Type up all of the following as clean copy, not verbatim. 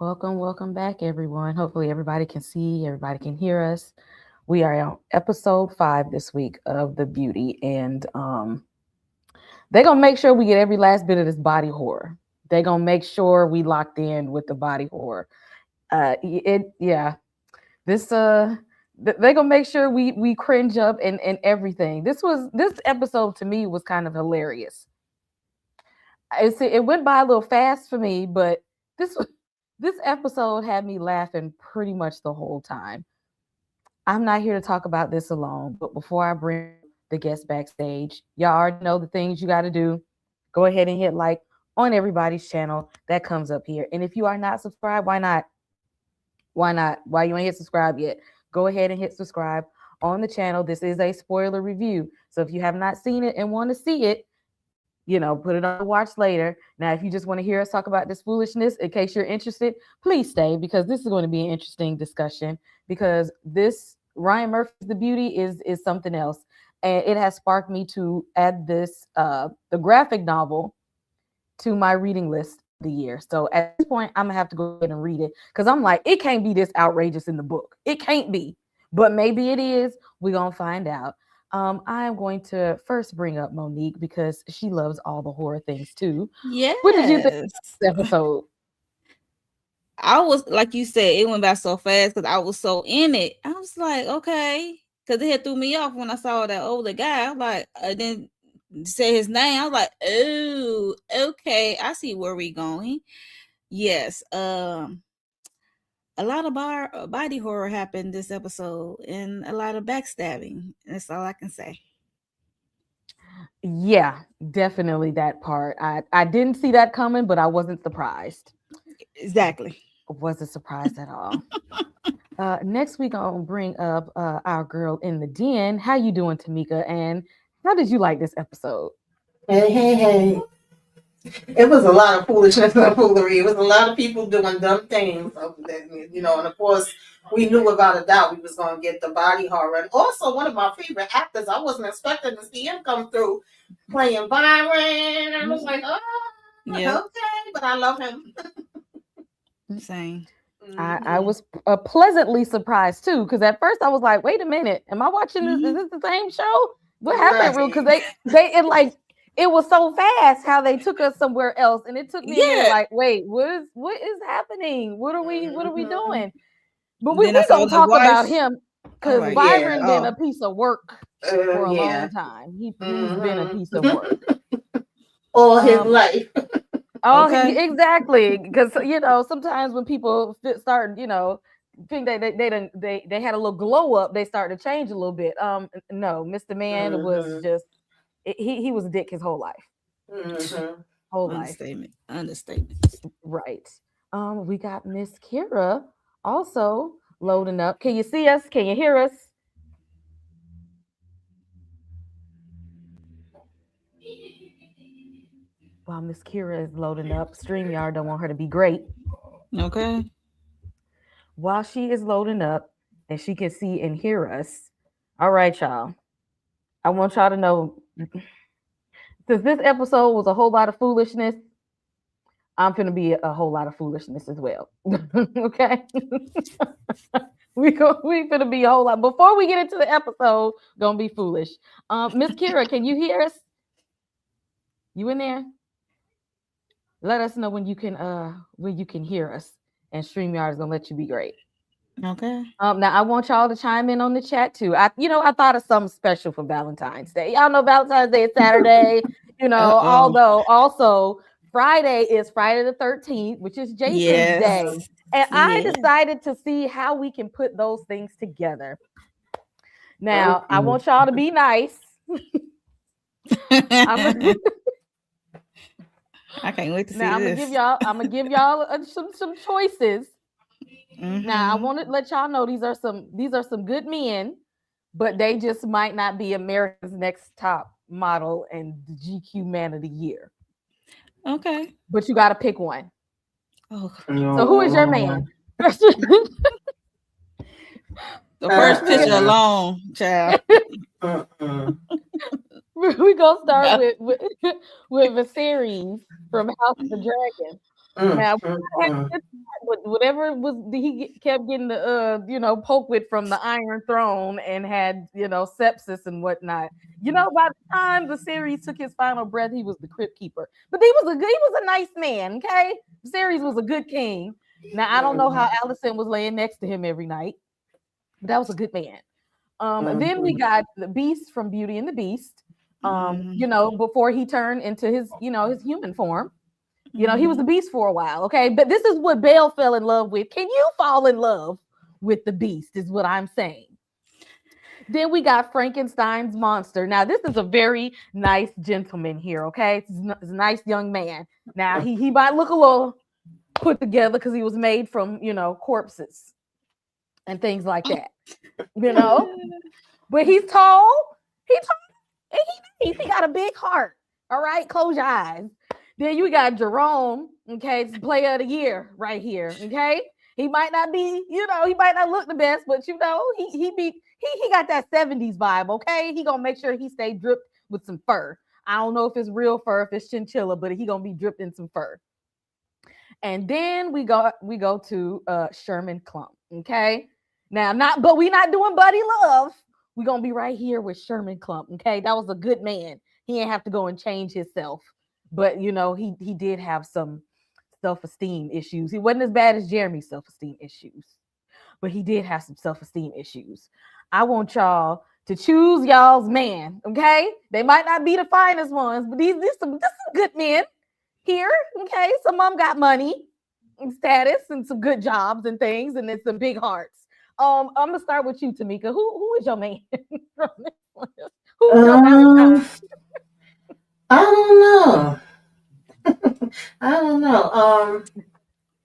Welcome back, everyone. Hopefully, everybody can see, everybody can hear us. We are on episode 5 this week of The Beauty, and they're gonna make sure we get every last bit of this body horror. They're gonna make sure we locked in with the body horror. Yeah, this they're gonna make sure we cringe up and everything. This episode to me was kind of hilarious. It went by a little fast for me, but this this episode had me laughing pretty much the whole time. I'm not here to talk about this alone, but before I bring the guests backstage, y'all already know the things you got to do. Go ahead and hit like on everybody's channel that comes up here. And if you are not subscribed, why not? Why not? Why you ain't hit subscribe yet? Go ahead and hit subscribe on the channel. This is a spoiler review. So if you have not seen it and want to see it, put it on the watch later. Now, if you just want to hear us talk about this foolishness, in case you're interested, please stay because this is going to be an interesting discussion because this Ryan Murphy's The Beauty is something else. And it has sparked me to add this the graphic novel to my reading list of the year. So at this point, I'm gonna have to go ahead and read it because I'm like, it can't be this outrageous in the book. It can't be, but maybe it is. We're gonna find out. I am going to first bring up Monique because she loves all the horror things too. What did you think Yes. of this episode? I was like you said, it went by so fast because I was so in it. I was like, okay. Because it had threw me off when I saw that older guy. I'm like, I didn't say his name. I was like, oh, okay. I see where we going. Yes. A lot of body horror happened this episode and a lot of backstabbing. That's all I can say. Yeah, definitely that part. I didn't see that coming, but I wasn't surprised. Exactly. Wasn't surprised at all. Next week I'll bring up our girl in the den. How you doing, Tamika? And how did you like this episode? Hey, hey, hey. It was a lot of foolishness and foolery. It was a lot of people doing dumb things. And of course, we knew without a doubt we was going to get the body horror. And also, one of my favorite actors, I wasn't expecting to see him come through playing Byron. I was like, oh, Yeah. okay. But I love him. Same. I was pleasantly surprised too, because at first I was like, "Wait a minute, am I watching this? Is this the same show? What happened, real?" Because it was so fast how they took us somewhere else, and it took me a minute. Yeah. Like, wait, what is happening? What are we doing? But we Then I we saw gonna the talk about wife. him I'm because like, Yeah. Byron been Oh, a piece of work for a long yeah. time. He's been a piece of work. All his Um, life. Oh, okay. exactly. Because sometimes when people start, think they had a little glow up, they start to change a little bit. No, Mr. Man was Mm-hmm. just he was a dick his whole life, Mm-hmm. whole life. Understatement. Understatement. Right. We got Miss Kira also loading up. Can you see us? Can you hear us? While Miss Kira is loading up, StreamYard don't want her to be great. Okay. While she is loading up and she can see and hear us. All right, y'all. I want y'all to know since this episode was a whole lot of foolishness, I'm gonna be a whole lot of foolishness as well. Okay. We gonna be a whole lot before we get into the episode, gonna be foolish. Miss Kira, can you hear us? You in there? Let us know when you can hear us. And StreamYard is gonna let you be great. Okay. Now I want y'all to chime in on the chat too. I thought of something special for Valentine's Day. Y'all know Valentine's Day is Saturday. Uh-oh. Although also Friday is Friday the 13th, which is Jason's Yes. day, and I Yeah. decided to see how we can put those things together. Now I Okay. want y'all to be nice. I'm I can't wait to see Now this. I'm gonna give y'all some choices. Now I Mm-hmm. want to let y'all know these are some good men, but they just might not be America's next top model and the GQ Man of the Year. Okay. But you got to pick one. Oh, So who is your Oh. man? the first picture Uh-uh. alone, child. Uh-uh. We gonna start No. with Viserys from House of the Dragon. Mm, Now mm, mm. whatever was kept getting the poke with from the Iron Throne and had sepsis and whatnot. By the time the series took his final breath, he was the crypt keeper. But he was a nice man. Okay, Viserys was a good king. Now I don't know how Allison was laying next to him every night, but that was a good man. Then we got the Beast from Beauty and the Beast. Before he turned into his human form. He was the Beast for a while, okay? But this is what Belle fell in love with. Can you fall in love with the Beast is what I'm saying. Then we got Frankenstein's monster. Now, this is a very nice gentleman here, okay? He's a nice young man. Now, he might look a little put together because he was made from, corpses and things like that, But he's tall. He's tall. And he got a big heart, all right? Close your eyes. Then you got Jerome, okay? It's player of the year right here, okay? He might not be, he might not look the best, but he got that 70s vibe, okay? He gonna make sure he stay dripped with some fur. I don't know if it's real fur, if it's chinchilla, but he gonna be dripped in some fur. And then we go to Sherman Klump, okay? But we not doing Buddy Love. We're gonna be right here with Sherman Klump, okay? That was a good man. He didn't have to go and change himself. But he did have some self-esteem issues. He wasn't as bad as Jeremy's self-esteem issues, but he did have some self-esteem issues. I want y'all to choose y'all's man, okay? They might not be the finest ones, but these some good men here, okay? Some of them got money and status and some good jobs and things, and it's some big hearts. I'm gonna start with you, Tamika. Who is your man from this one? Who's your Valentine? I don't know. I don't know.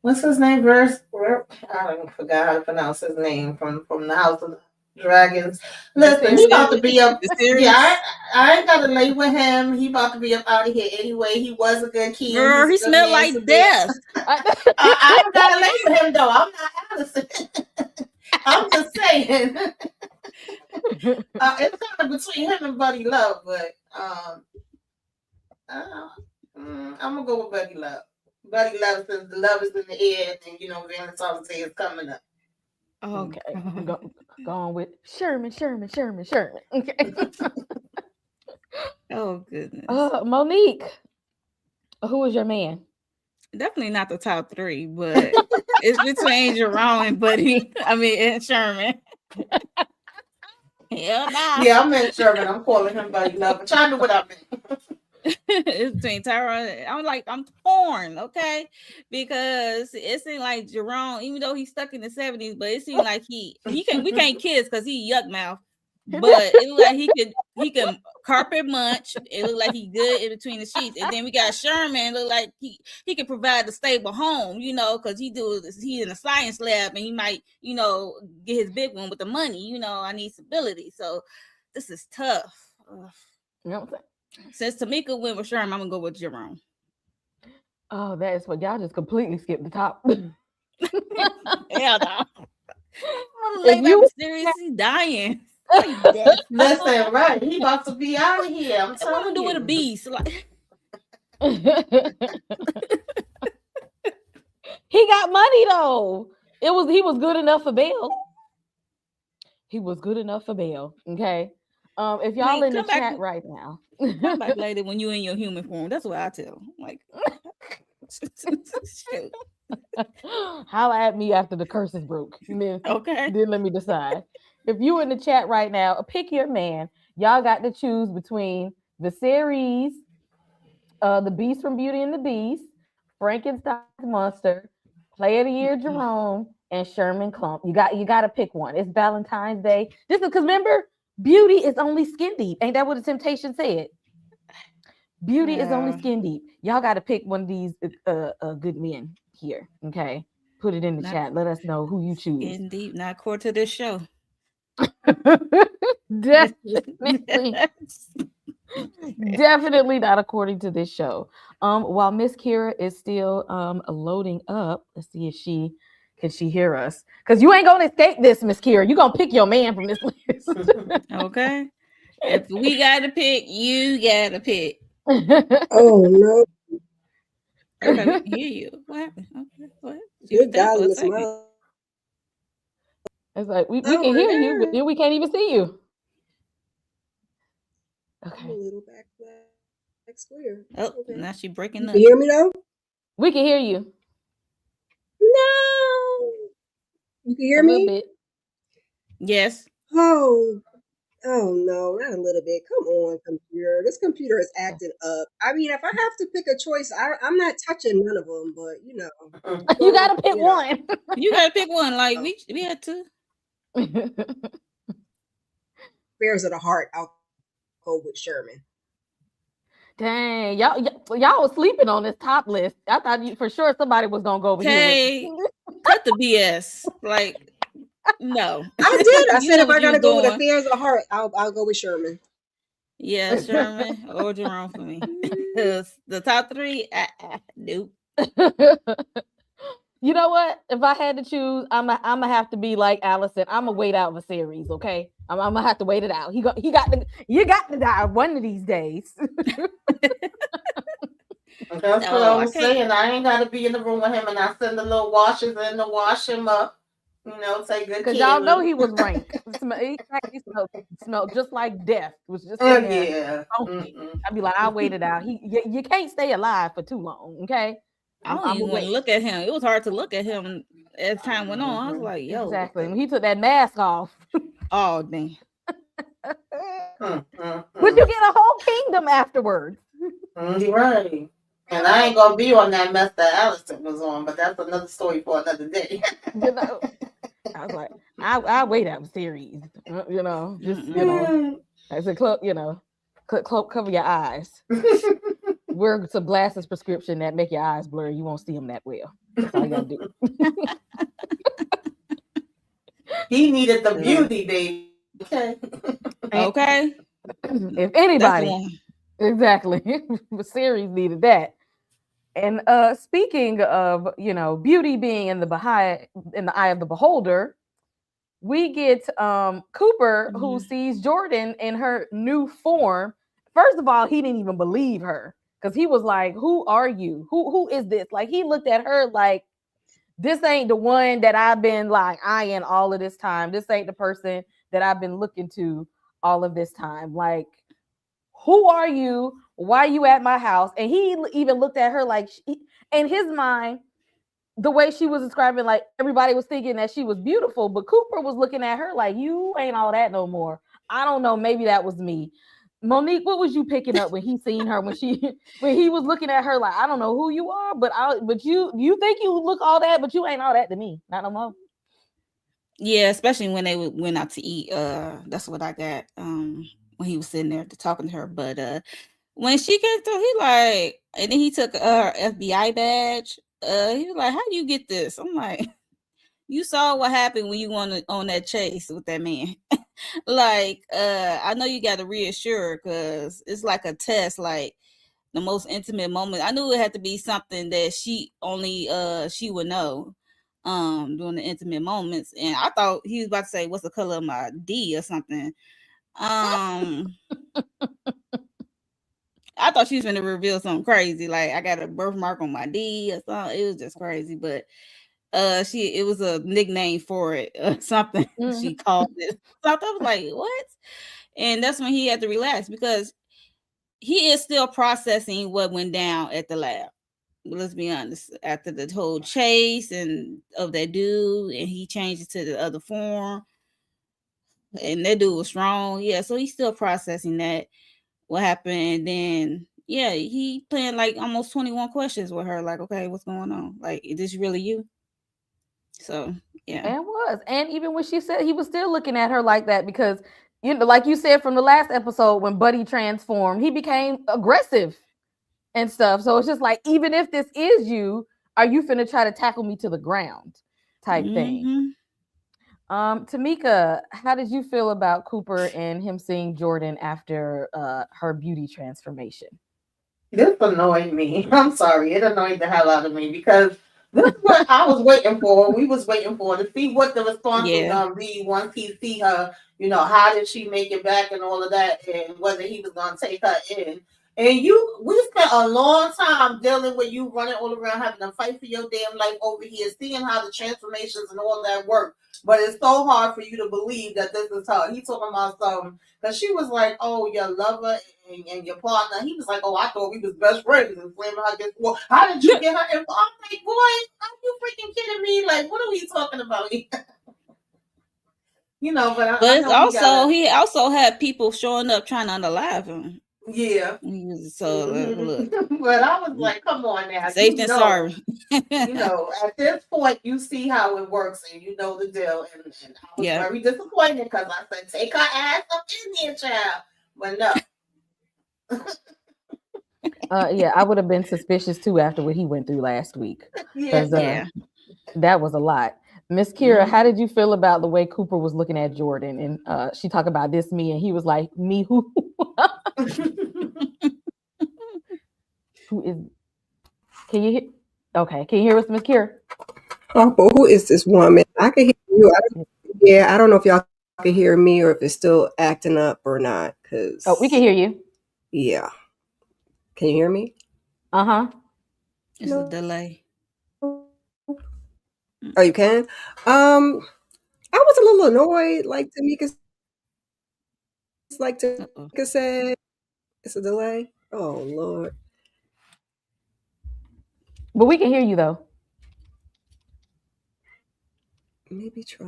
What's his name? I forgot how to pronounce his name from the House of Dragons. Listen, he about to be up. Yeah, I ain't got to lay with him. He about to be up out of here anyway. He was a good king. Girl, he smelled like death. I don't got to lay with him though. I'm not Allison. I'm just saying. It's kind of between him and Buddy Love, but I'm gonna go with Buddy Love. Buddy Love says the love is in the air, and Valentine's Day is coming up. Okay, going with Sherman. Okay. Oh goodness. Monique, who is your man? Definitely not the top three, but it's between Jerome and and Sherman. Hell nah. Yeah, I'm in Sherman. I'm calling him Buddy Love. I'm trying to do what I mean. It's between Tyrone. I'm torn, okay? Because it seemed like Jerome, even though he's stuck in the 70s, but it seemed like we can't kiss because he yuck mouth. But it looked like he can carpet munch. It looked like he good in between the sheets. And then we got Sherman, look like he can provide a stable home, because he in a science lab and he might, get his big one with the money. I need stability. So this is tough. Since Tamika went with Sherman, I'm gonna go with Jerome. Oh, that is what y'all just completely skipped the top. Hell no. If you seriously dying. Listen, right? He about to be out of here. I'm telling you. What to do with a beast? He got money though. He was good enough for Belle. He was good enough for Belle. Okay. If y'all in the chat right now, come back later when you in your human form. That's what I tell. Like, holla at me after the curse is broke. Okay. Then let me decide. If you in the chat right now, pick your man. Y'all got to choose between Viserys, the Beast from Beauty and the Beast, Frankenstein's monster, Player of the Year Jerome, and Sherman Klump. You got to pick one. It's Valentine's Day. This is because remember, beauty is only skin deep. Ain't that what the Temptation said? Beauty is only skin deep. Y'all got to pick one of these good men here. Okay, put it in the chat. Let us know who you choose. Skin deep, not core to this show. Definitely not according to this show. While Miss Kira is still loading up, let's see if can she hear us? Because you ain't gonna escape this, Miss Kira. You gonna pick your man from this list. Okay. If we gotta pick, you gotta pick. Oh no. Okay, we can hear you. What happened? Okay, what? She was Good there for golly, a Miss second. Miles. It's like we Oh can my hear you, but God. then we can't even see you. I'm a Okay. little back black square. Okay. Oh, now You she can hear breaking me up. though? We can hear you No. You can hear a little me? bit. Yes. Oh, oh no, not a little bit. Come on, computer. This computer is acting up. I mean, if I have to pick a choice, I'm not touching none of them. But You Mm-mm. gotta pick you know, one. You gotta pick one. Like we had to. affairs of the heart. I'll go with Sherman. Dang, y'all was sleeping on this top list. I thought for sure somebody was gonna go over here with. Okay, cut the BS. Like, no. I did. I You said know if what I you gotta was go with doing. affairs of the heart, I'll go with Sherman. Yeah, Sherman or Jerome for me. 'Cause the top three, nope. You know what? If I had to choose, I'm gonna have to be like Allison. I'm gonna wait out the series. Okay, I'm gonna have to wait it out. He got to you got to die one of these days. That's what I Oh, I was can't. saying. I ain't got to be in the room with him, and I send the little washers in to wash him up. Take good Cause care y'all of know him. he was rank. He smelled just like death. Was just Oh in there. yeah. Funky. Mm-mm. I'd be like, I'll wait it out. You can't stay alive for too long. Okay, I don't I'm gonna even want to wait. look at him. It was hard to look at him as time went on. I was Mm-hmm. like, yo, what Exactly. the? When he took that mask off. Oh, dang. But you Mm-mm. get a whole kingdom afterwards. You're right. And I ain't gonna be on that mess that Allison was on, but that's another story for another day. You know, I was like, I wait out the series. Just Mm-mm. I said, cover your eyes. Wear some glasses prescription that make your eyes blurry. You won't see them that well. That's all you gotta do. He needed the Uh, beauty, baby. Okay. And Okay, if that's the anybody, one. exactly, the series needed that. And speaking of, beauty being in the eye of the beholder, we get Cooper who Mhm. sees Jordan in her new form. First of all, he didn't even believe her because he was like, "Who are you? Who is this?" Like he looked at her like, "This ain't the one that I've been like eyeing all of this time. This ain't the person that I've been looking to all of this time. Like, who are you? Why you at my house?" And he even looked at her like, in his mind, the way she was describing, like everybody was thinking that she was beautiful, but Cooper was looking at her like, you ain't all that no more. I don't know, maybe that was me. Monique, what was you picking up when he seen her when she when he was looking at her like, I don't know who you are, but you think you look all that, but you ain't all that to me, not no more. Yeah, especially when they went out to eat. That's what I got. When he was sitting there talking to her, but when she came through, he like, and then he took her FBI badge. He was like, "How do you get this?" I'm like, "You saw what happened when you went on that chase with that man." Like, I know you got to reassure because it's like a test, like the most intimate moment. I knew it had to be something that she would know during the intimate moments. And I thought he was about to say, "What's the color of my D?" or something. Um I thought she was gonna reveal something crazy, like I got a birthmark on my D or something. It was just crazy, but it was a nickname for it, something she Mhm. called it. So I thought, I was like, what? And that's when he had to relax because he is still processing what went down at the lab. Let's be honest. After the whole chase and of that dude, and he changed it to the other form, and that dude was strong. Yeah, so he's still processing that what happened, and then yeah, he playing like almost 21 questions with her. Like, okay, what's going on? Like, is this really you? So yeah, And was. And even when she said he was still looking at her like that because like you said from the last episode when Buddy transformed, he became aggressive and stuff. So it's just like, even if this is you, are you finna try to tackle me to the ground type thing? hmm Tamika, how did you feel about Cooper and him seeing Jordan after her beauty transformation? This annoyed me. I'm sorry. It annoyed the hell out of me because this is what I was waiting for. We was waiting for to see what the response was yeah, gonna be once he see her. How did she make it back and all of that, and whether he was gonna take her in. And we spent a long time dealing with you running all around having to fight for your damn life over here, seeing how the transformations and all that work. But it's so hard for you to believe that this is her. He talking about something because she was like, "Oh, your lover and your partner." He was like, "Oh, I thought we was best friends." And slamming her against the wall. How did you get her? I'm like, boy, are you freaking kidding me? Like, what are we talking about? But But I it's know he got also a he also had people showing up trying to unalive him. yeah. So look, But I was like, come on now, safe and sorry. at this point, you see how it works and you know the deal. And I was Yeah. very disappointed because I said, take her ass up in here, child. But no. Yeah, I would have been suspicious too after what he went through last week, Yeah. because Yeah. that was a lot. Miss Kira, how did you feel about the way Cooper was looking at Jordan? And she talked about this me, and he was like, "Me who? Who is? Can you hear? Okay, can you hear us, Miss Kira? Harpo, who is this woman? I can hear you. Yeah, I don't know if y'all can hear me or if it's still acting up or not. Oh, we Cause can hear you. yeah, can you hear me? Uh huh. It's a No. delay. Oh, you can. I was a little annoyed. Like Tamika said, it's a Uh-oh. delay. Oh Lord. But we can hear you though. Maybe try.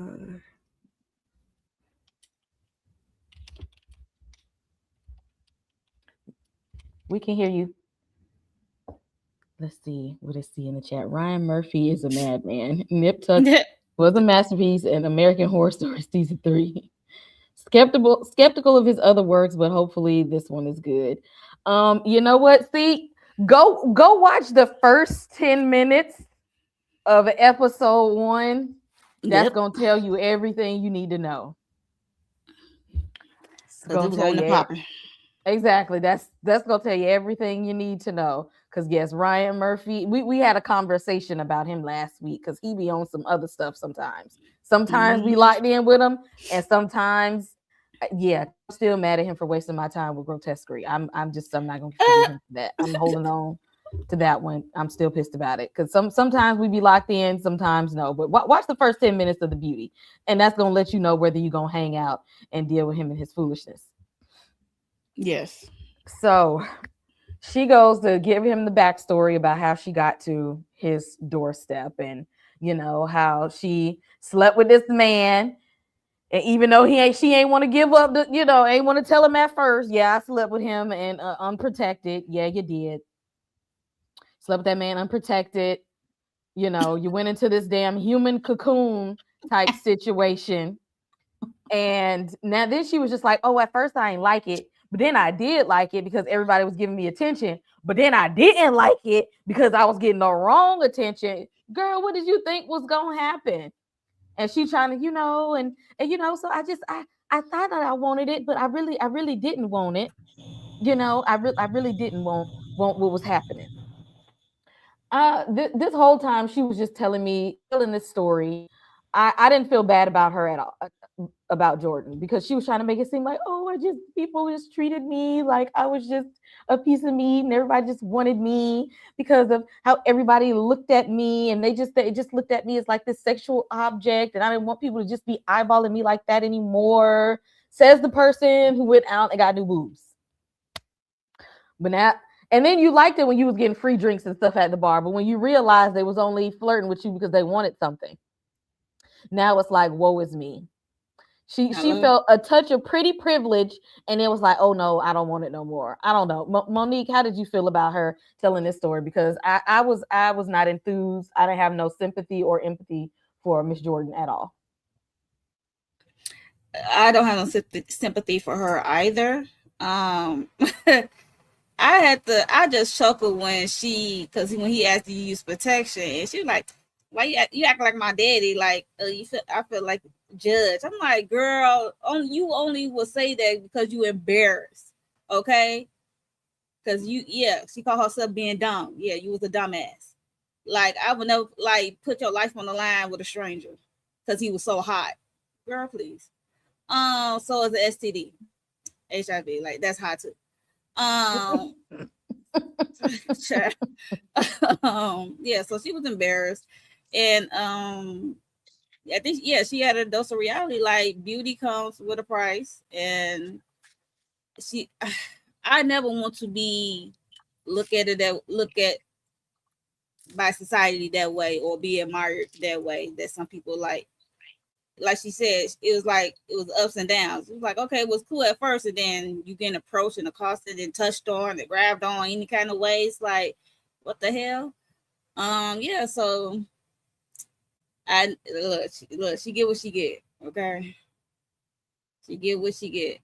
We can hear you. Let's see. What is see in the chat? Ryan Murphy is a madman. Nip Tuck was a masterpiece, and American Horror Story season 3. Skeptical of his other works, but hopefully this one is good. You know what? See, go watch the first 10 minutes of episode 1. That's Yep. gonna tell you everything you need to know. It's Because it gonna was tell on the you popping. exactly. That's gonna tell you everything you need to know. Cause yes, Ryan Murphy, we had a conversation about him last week because he be on some other stuff sometimes. Sometimes we locked in with him, and sometimes, yeah, I'm still mad at him for wasting my time with grotesquerie. I'm not gonna forgive him for that. I'm holding on to that one. I'm still pissed about it because sometimes we be locked in, sometimes no. But watch the first 10 minutes of The Beauty, and that's gonna let you know whether you're gonna hang out and deal with him and his foolishness. Yes. So she goes to give him the backstory about how she got to his doorstep, and how she slept with this man, and even though she ain't want to give up ain't want to tell him at first. Yeah, I slept with him and unprotected. Yeah, you did. Slept with that man unprotected. You went into this damn human cocoon type situation. And now then she was just like, oh, at first I ain't like it, but then I did like it because everybody was giving me attention. But then I didn't like it because I was getting the wrong attention. Girl, what did you think was gonna happen? And she trying to, so I thought that I wanted it, but I really didn't want it. I really didn't want what was happening. This whole time she was just telling this story. I didn't feel bad about her at all, about Jordan, because she was trying to make it seem like, oh, people just treated me like I was just a piece of meat, and everybody just wanted me because of how everybody looked at me, and they just looked at me as like this sexual object, and I didn't want people to just be eyeballing me like that anymore. Says the person who went out and got new boobs. But now, and then you liked it when you was getting free drinks and stuff at the bar, but when you realized they was only flirting with you because they wanted something, now it's like, woe is me. She Hello. felt a touch of pretty privilege, and it was like, oh no, I don't want it no more. I don't know. Monique, how did you feel about her telling this story? Because I was not enthused. I didn't have no sympathy or empathy for Miss Jordan at all. I don't have no sympathy for her either. I just chuckled when because when he asked to use protection, and she was like, "Why you act like my daddy? Like I feel like judge." I'm like, "Girl, you only will say that because you embarrassed, okay? Because she called herself being dumb. Yeah, you was a dumbass. Like I would never like put your life on the line with a stranger because he was so hot. Girl, please. So is the STD, HIV. Like that's hot too. Um, yeah, so she was embarrassed, and I think she had a dose of reality. Like beauty comes with a price, and she, I never want to be look at by society that way or be admired that way. That some people like she said, it was like it was ups and downs. It was like, okay, it was cool at first, and then you get approached and accosted and touched on and grabbed on any kind of ways. Like, what the hell? Yeah. So I look, she get what she get. Okay, she get what she get.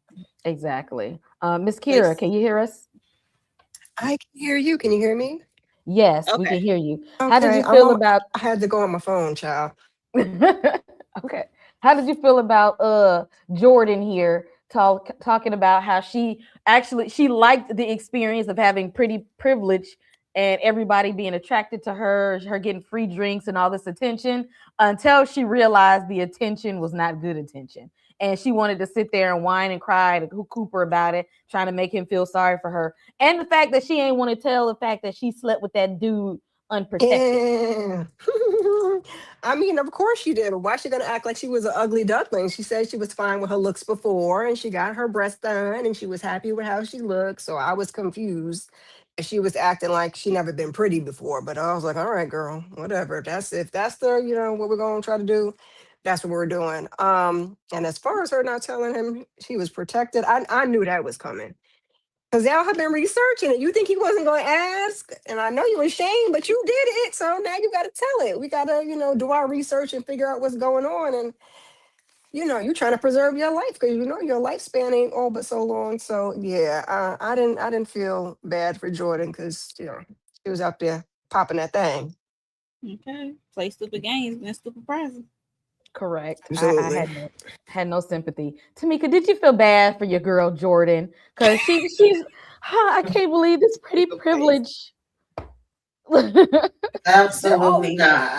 Exactly. Miss Kira, Place. can you hear us? I can hear you. Can you hear me? Yes, we Okay. can hear you. How did Okay, you feel about I had to go on my phone, child. okay. How did you feel about Jordan here talking about how she liked the experience of having pretty privilege and everybody being attracted to her getting free drinks and all this attention until she realized the attention was not good attention. And she wanted to sit there and whine and cry to Cooper about it, trying to make him feel sorry for her. And the fact that she ain't want to tell the fact that she slept with that dude unprotected. Yeah. I mean, of course she did. Why she gonna act like she was an ugly duckling? She said she was fine with her looks before, and she got her breast done, and she was happy with how she looked. So I was confused. And she was acting like she never been pretty before. But I was like, all right, girl, whatever. That's if that's the what we're gonna try to do. That's what we're doing. And as far as her not telling him she was protected, I knew that was coming. Because y'all have been researching it. You think he wasn't going to ask? And I know you're ashamed, but you did it. So now you got to tell it. We got to, do our research and figure out what's going on. And, you're trying to preserve your life because your lifespan ain't all but so long. So yeah, I didn't feel bad for Jordan because, she was out there popping that thing. Okay. Play stupid games, win stupid prizes. Correct. I Absolutely. had no sympathy. Tamika, did you feel bad for your girl Jordan? Because she's I can't believe this pretty privilege. Absolutely not.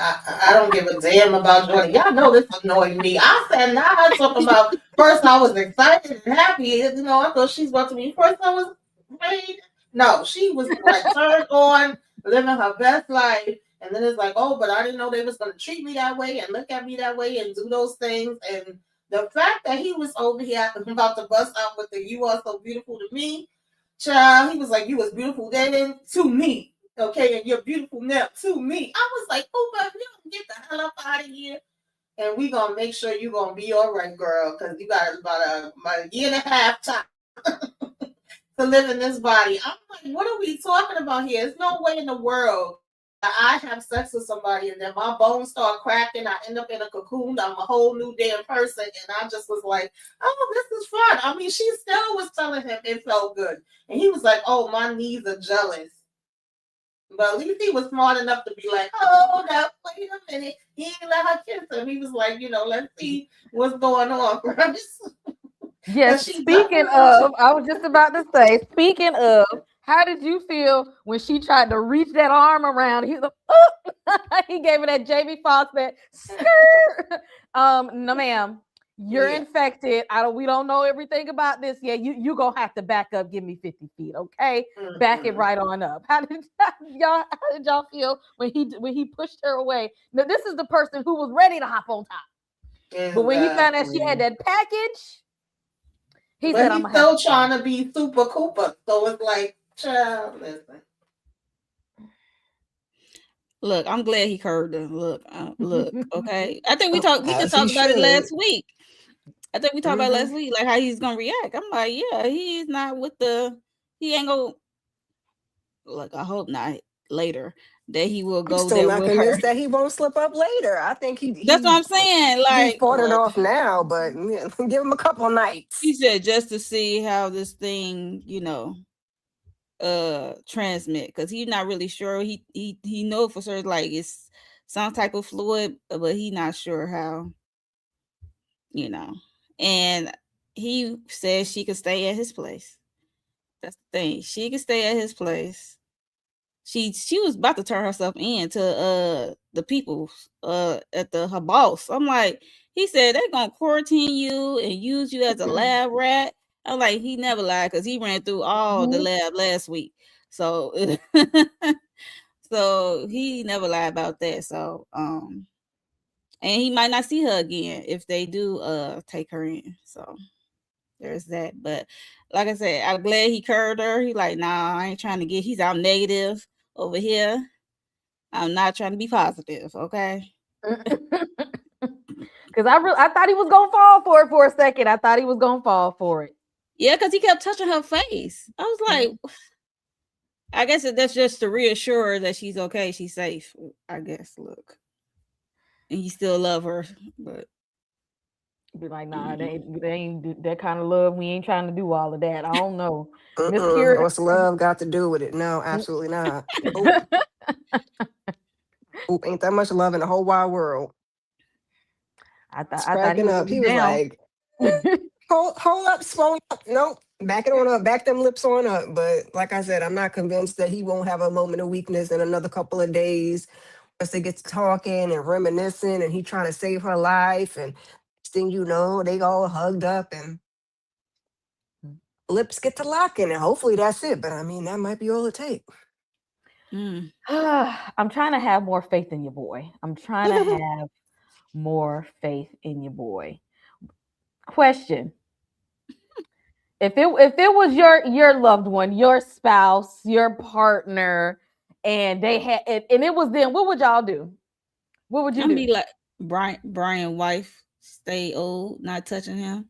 I don't give a damn about Jordan. Y'all know this annoyed me. I said, nah, I talk about first I was excited and happy. I thought she's about to be first I was afraid. No, she was like turned on, living her best life. And then it's like, oh, but I didn't know they was gonna treat me that way and look at me that way and do those things. And the fact that he was over here about to bust out with the "you are so beautiful to me," child, he was like, you was beautiful then to me. Okay, and you're beautiful now to me. I was like, oh, but you don't get the hell up out of here. And we gonna make sure you gonna be all right, girl, because you got about a year and a half time to live in this body. I'm like, what are we talking about here? There's no way in the world that I have sex with somebody and then my bones start cracking. I end up in a cocoon. I'm a whole new damn person. And I just was like, oh, this is fun. I mean, she still was telling him it felt good. And he was like, oh, my knees are jealous. But at least he was smart enough to be like, oh, now, wait a minute. He didn't let her kiss him. He was like, let's see what's going on first. Yes, Because she speaking definitely. of, I was just about to say, speaking of, how did you feel when she tried to reach that arm around? He was like, oh! He gave her that JB Fox that skirt. No, ma'am, you're Yeah. infected. We don't know everything about this yet. You gonna have to back up, give me 50 feet, okay? Back it Mm-mm. right on up. How did y'all feel when he pushed her away? Now, this is the person who was ready to hop on top. But when he found out she had Exactly. that package, he But said, I'm he's gonna have to still go. trying to be super Cooper. So it's like, child, listen. Look, I'm glad he curved her. Look. Okay. I think we just As he talked about it should. last week. I think we talked about it Hmm. last week, like how he's gonna react. I'm like, yeah, he's not with the. He ain't gonna. Look, I hope not later that he will I'm go still there not with her. convinced that he won't slip up later. I think he That's what he I'm saying. he Like, fought it look, off now, but give him a couple of he nights. said just to see how this thing, transmit, because he's not really sure. He know for sure like it's some type of fluid, but he not sure how, you know. And he says she could stay at his place. That's the thing. She could stay at his place. She was about to turn herself in to the people at the her boss. I'm like, he said they're gonna quarantine you and use you as a lab rat I was like, he never lied because he ran through all the Mhm. lab last week. So so he never lied about that. So and he might not see her again if they do take her in. So there's that. But like I said, I'm glad he curved her. He like, nah, I ain't trying to get he's out negative over here. I'm not trying to be positive, okay? Because I thought he was gonna fall for it for a second. I thought he was gonna fall for it. Yeah, because he kept touching her face. I was like, I guess that's just to reassure her that she's okay, she's safe. I guess. Look, and you still love her, but Be like, nah, mm, they ain't that kind of love. We ain't trying to do all of that. I don't know, Miss Kira. What's love got to do with it? No, absolutely not. Oh, ain't that much love in the whole wide world. It's I thought he cracking was up. gonna be He was down. like, hold up, swole up. Nope. Back it on up, back them lips on up. But like I said, I'm not convinced that he won't have a moment of weakness in another couple of days. Once they get to talking and reminiscing and he trying to save her life. And next thing you know, they all hugged up and lips get to locking. And hopefully that's it. But I mean, that might be all it takes. mm. I'm trying to have more faith in your boy. I'm trying to have more faith in your boy. Question: if it was your loved one, your spouse, your partner, and they had and it was them, what would y'all do? What would you I'm do? be like Brian wife, stay old, not touching him,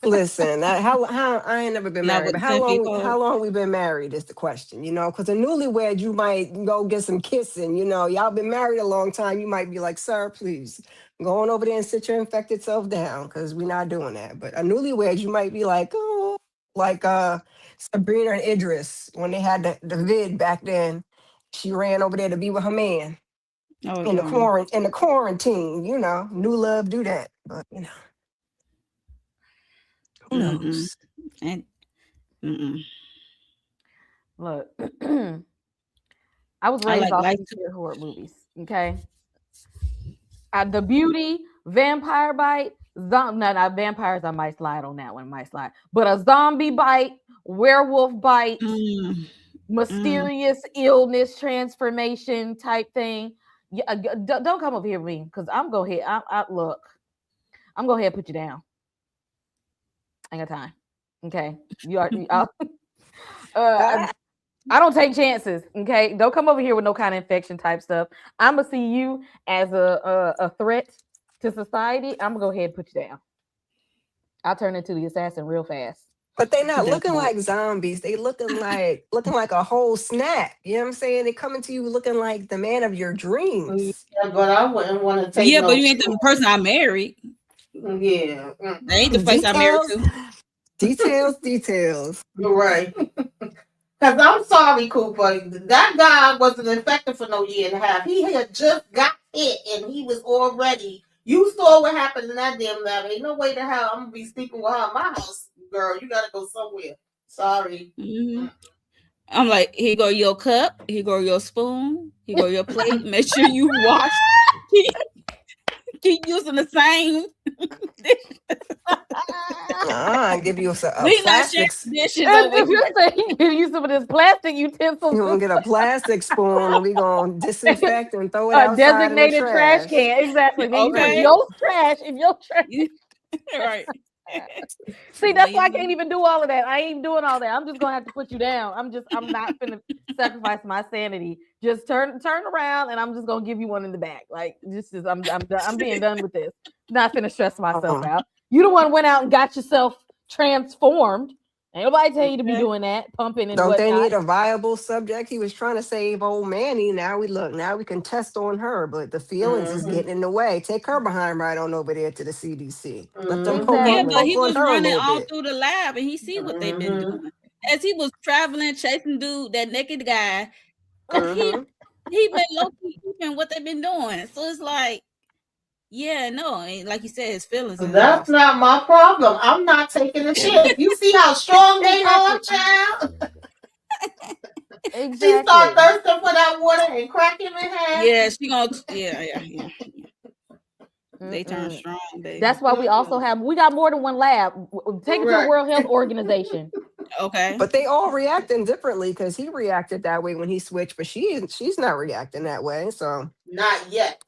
Listen, how I ain't never been not married, with but 10 feet old. how long we been married is the question, you know? Because a newlywed, you might go get some kissing, you know. Y'all been married a long time, you might be like, sir, please go on over there and sit your infected self down, because we're not doing that. But a newlywed, you might be like, oh, like Sabrina and Idris when they had the vid back then. She ran over there to be with her man Oh in the no. quarantine, you know. New love do that, but you know, who Mm-mm. knows? And mm-mm. Look, I was I raised like off life these too. here horror movies. Okay, The Beauty, Vampire Bite, no, not vampires. I might slide on that one. I might slide, but a zombie bite, werewolf bite, Mm, mm, mysterious illness transformation type thing. Yeah, don't come over here with me because I'm going ahead. Look, I'm going ahead and put you down. I ain't got time. Okay, uh, I don't take chances. Okay, don't come over here with no kind of infection type stuff. I'm gonna see you as a threat to society. I'm gonna go ahead and put you down. I'll turn into the assassin real fast. But they not that looking part. like zombies. They looking like a whole snack. You know what I'm saying? They coming to you looking like the man of your dreams. Yeah, but I wouldn't want to take Yeah, but no you ain't the person I married. Yeah. That ain't the face I married Details, to. details. You're right. Because I'm sorry, Cooper. That guy wasn't infected for no year and a half. He had just got hit and he was already. You saw what happened in that damn lab. Ain't no way to hell I'm going to be sleeping with her in my house. Girl, you got to go somewhere. Sorry. Mm-hmm. I'm like, here go your cup, here go your spoon, here go your plate. Make sure you wash. Keep, keep using the same dish. Give you a We not sharing plastic. dishes over If here. you're saying give you some of this plastic utensils, You gonna get a plastic spoon and we gonna disinfect and throw it a outside in the designated trash trash. can. Exactly. Then you put Okay. your trash in your trash. Right. See, that's why I can't Lazy. even do all of that. I ain't doing all that. I'm just gonna have to put you down. I'm not gonna sacrifice my sanity. Just turn around and I'm just gonna give you one in the back. Like this is I'm being done with this. Not gonna stress myself Uh-uh. out. You the one went out and got yourself transformed. Ain't nobody tell you to be Okay. doing that, pumping and Don't they whatnot. need a viable subject? He was trying to save old Manny. Now we can test on her, but the feelings is Mm-hmm. getting in the way. Take her behind right on over there to the CDC. Let them Yeah, Exactly. but poke he on was her a running little all bit. through the lab and he see what they've been Mm-hmm. doing. As he was traveling, chasing dude, that naked guy, he Hmm. he been low key keeping what they've been doing. So it's like, yeah, no, and like you said, his feelings That's involved. not my problem. I'm not taking a chance. You see how strong they are, Exactly. child? She start Exactly. thirsting for that water and crack him in half. Yeah, she gonna yeah. They turn Mm-mm. strong, baby. That's why we also we got more than one lab. Take it to the Right. World Health Organization. Okay. But they all reacting differently because he reacted that way when he switched, but she's not reacting that way. So Not yet.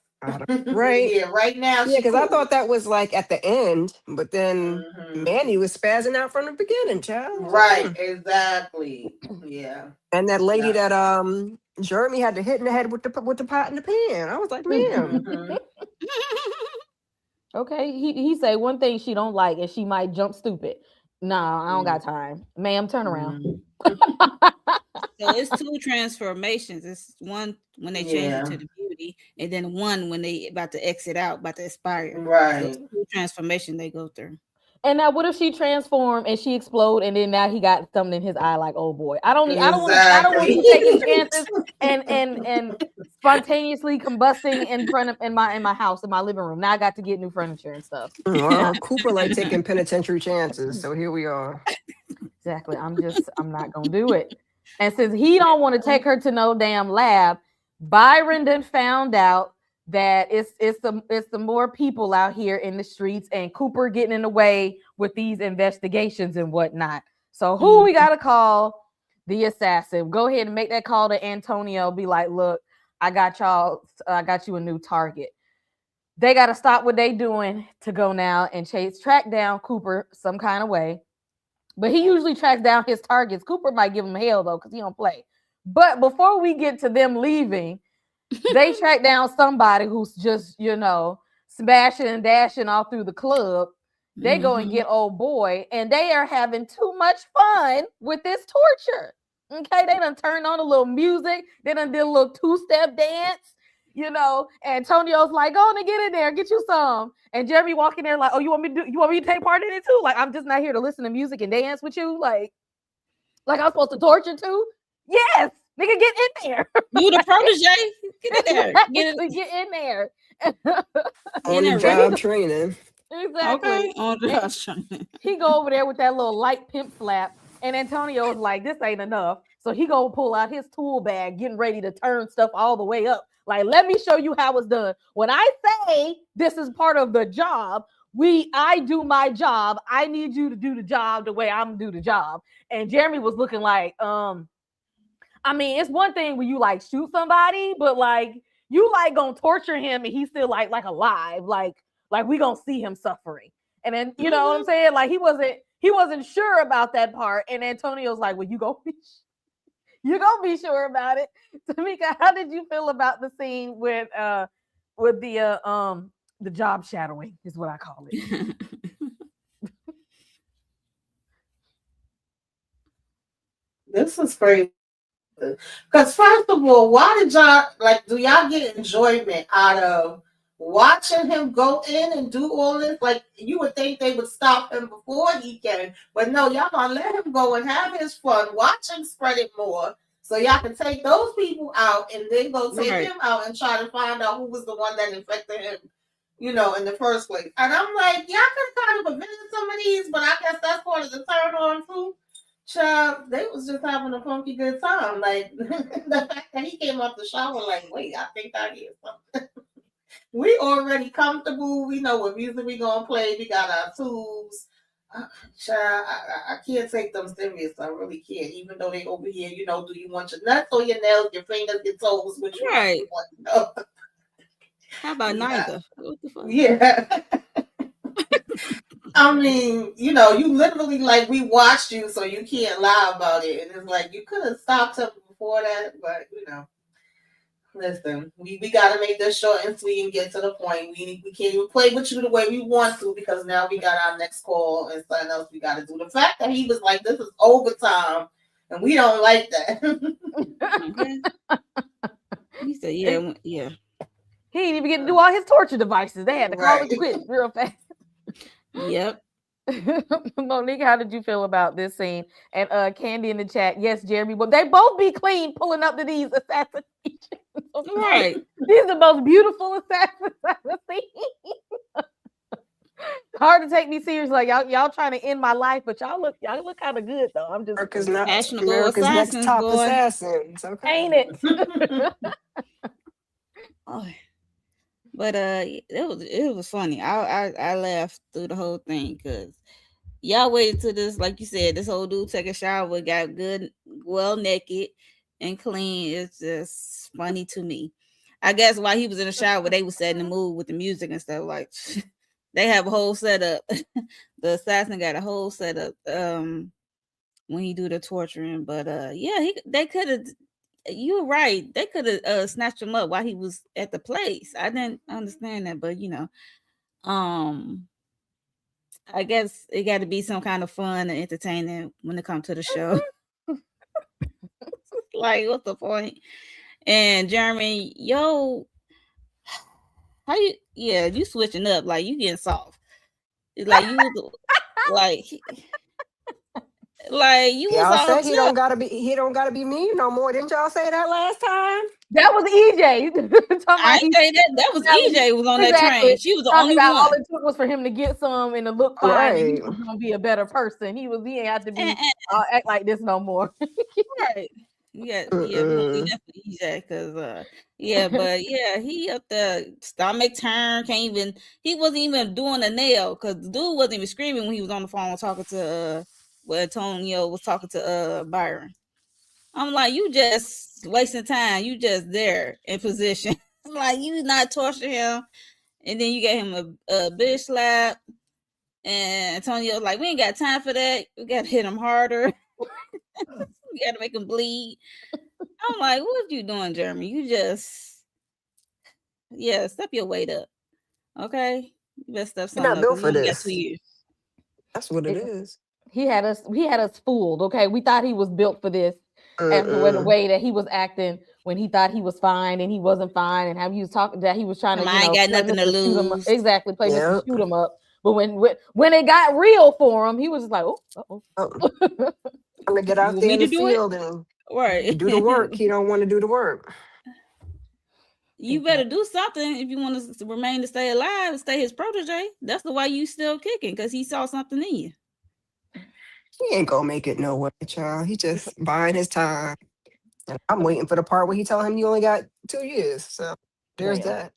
right. Yeah, right now Yeah, she because I cool. thought that was like at the end, but then Hmm. Manny was spazzing out from the beginning, child. I was like, Right, exactly. Yeah. And that lady Yeah. that Jeremy had to hit in the head with the pot in the pan. I was like, ma'am. Hmm. Okay, he say one thing she don't like, and she might jump stupid. Nah, I don't got time, ma'am. Turn around. So it's two transformations. It's one when they change Yeah. into the beauty, and then one when they about to exit out, about to expire. So it's Right. two transformation they go through. And now, what if she transform and she explode, and then now he got something in his eye? Like, oh boy, I don't want Exactly. you taking chances and spontaneously combusting in my house, in my living room. Now I got to get new furniture and stuff. Well, Cooper like taking penitentiary chances, so here we are. Exactly. I'm not gonna do it. And since he don't want to take her to no damn lab, Byron then found out that it's the more people out here in the streets, and Cooper getting in the way with these investigations and whatnot. So who we gotta call? The assassin. Go ahead and make that call to Antonio. Be like, look, I got y'all. I got you a new target. They got to stop what they doing to go now and track down Cooper some kind of way. But he usually tracks down his targets. Cooper might give him hell though, because he don't play. But before we get to them leaving, they track down somebody who's just, smashing and dashing all through the club. They go and get old boy, and they are having too much fun with this torture. Okay, they done turned on a little music. They done did a little two-step dance. Antonio's like, go on and get in there, get you some. And Jeremy walking there like, oh, you want me to take part in it too? Like, I'm just not here to listen to music and dance with you. Like I'm supposed to torture too? Yes, nigga, get in there. You the protege? Get in there. Get in there. On the there, job ready? training. Exactly. Okay. On the He go over there with that little light pimp slap, and Antonio's like, this ain't enough. So he go pull out his tool bag, getting ready to turn stuff all the way up. Like, let me show you how it's done. When I say this is part of the job, I do my job. I need you to do the job the way I'm gonna do the job. And Jeremy was looking like, I mean, it's one thing when you like shoot somebody, but like you like gonna torture him and he's still like alive. Like we gonna see him suffering. And then you know what I'm saying? Like he wasn't sure about that part. And Antonio's like, well, you gonna be sure about it. Tamika, how did you feel about the scene with the job shadowing is what I call it. This is crazy. Because first of all, why did y'all do y'all get enjoyment out of watching him go in and do all this? Like you would think they would stop him before he came, but no, y'all gonna let him go and have his fun, watch him spread it more, so y'all can take those people out and then go take him out and try to find out who was the one that infected him, in the first place. And I'm like, y'all could kind of prevented some of these, but I guess that's part of the turn on too. Child, they was just having a funky good time. Like the fact that he came off the shower, like, wait, I think I hear something. We already comfortable. We know what music we gonna play. We got our tools. Child, I can't take them serious. I really can't. Even though they over here, do you want your nuts or your nails, your fingers, your toes? Which right. You want to know? How about neither? What the fuck? Yeah. I mean, you literally we watched you, so you can't lie about it. And it's like you could have stopped him before that, but listen, we got to make this short and sweet and get to the point. We can't even play with you the way we want to because now we got our next call and something else we got to do. The fact that he was like, "This is overtime," and we don't like that. Okay. He said, "Yeah, yeah." He didn't even get to do all his torture devices. They had to call it quits real fast. Yep. Monique, how did you feel about this scene? And Candy in the chat, yes, Jeremy. Well, they both be clean pulling up to these assassinations. Right. These are the most beautiful assassins I've ever seen. Hard to take me serious. Like y'all trying to end my life, but y'all look kind of good though. I'm just America's next top assassins. Okay. Ain't it? Oh. But it was funny. I laughed through the whole thing because y'all waited till this, like you said, this old dude take a shower, got good, well naked and clean. It's just funny to me. I guess while he was in the shower, they was setting the mood with the music and stuff. Like they have a whole setup. The assassin got a whole setup. When he do the torturing, but yeah, they could have. You're right. They could have snatched him up while he was at the place. I didn't understand that, but um, I guess it got to be some kind of fun and entertaining when it comes to the show. Like, what's the point? And Jeremy, yo, how you? Yeah, you switching up. Like you getting soft. It's like you was like, like you was Y'all all said tough. he don't gotta be mean no more. Didn't y'all say that last time? That was EJ. Talking I about ain't say that. That was EJ was on that train. exactly. She was the Talking only about all one. it took was for him to get some and to look fine, and he Right. was gonna be a better person. He ain't have to And, be act like this no more. right. Yeah, we're gonna leave Mm-mm. that for EJ because yeah, but yeah, he up there stomach turn, can't even he wasn't even doing a nail because the dude wasn't even screaming when he was on the phone talking to where Antonio was talking to Byron. I'm like, you just wasting time, you just there in position. Like you not torturing him, and then you get him a bitch slap, and Antonio's like, we ain't got time for that, we gotta hit him harder. We gotta make him bleed. I'm like, what you doing, Jeremy? You just, yeah, step your weight up, okay? You better step You're something not up built because you for only got two this. years. That's what it It- is. he had us fooled. Okay, we thought he was built for this after the Mm-mm. way that he was acting when he thought he was fine and he wasn't fine, and how he was talking that he was trying to I ain't got play nothing to Mr. Shoot 'em up. lose. Exactly, play Mr. Yeah. Shoot 'em up. But when it got real for him, he was just like, oh, uh-oh. Oh, I'm gonna get You out want there me in to the do it? field and Right. do the work. He don't want to do the work. You better Exactly. do something if you want to remain to stay alive and stay his protege. That's the why you still kicking because he saw something in you. He ain't gonna make it nowhere, child. He just buying his time. And I'm waiting for the part where he tell him you only got 2 years. So there's Damn. that.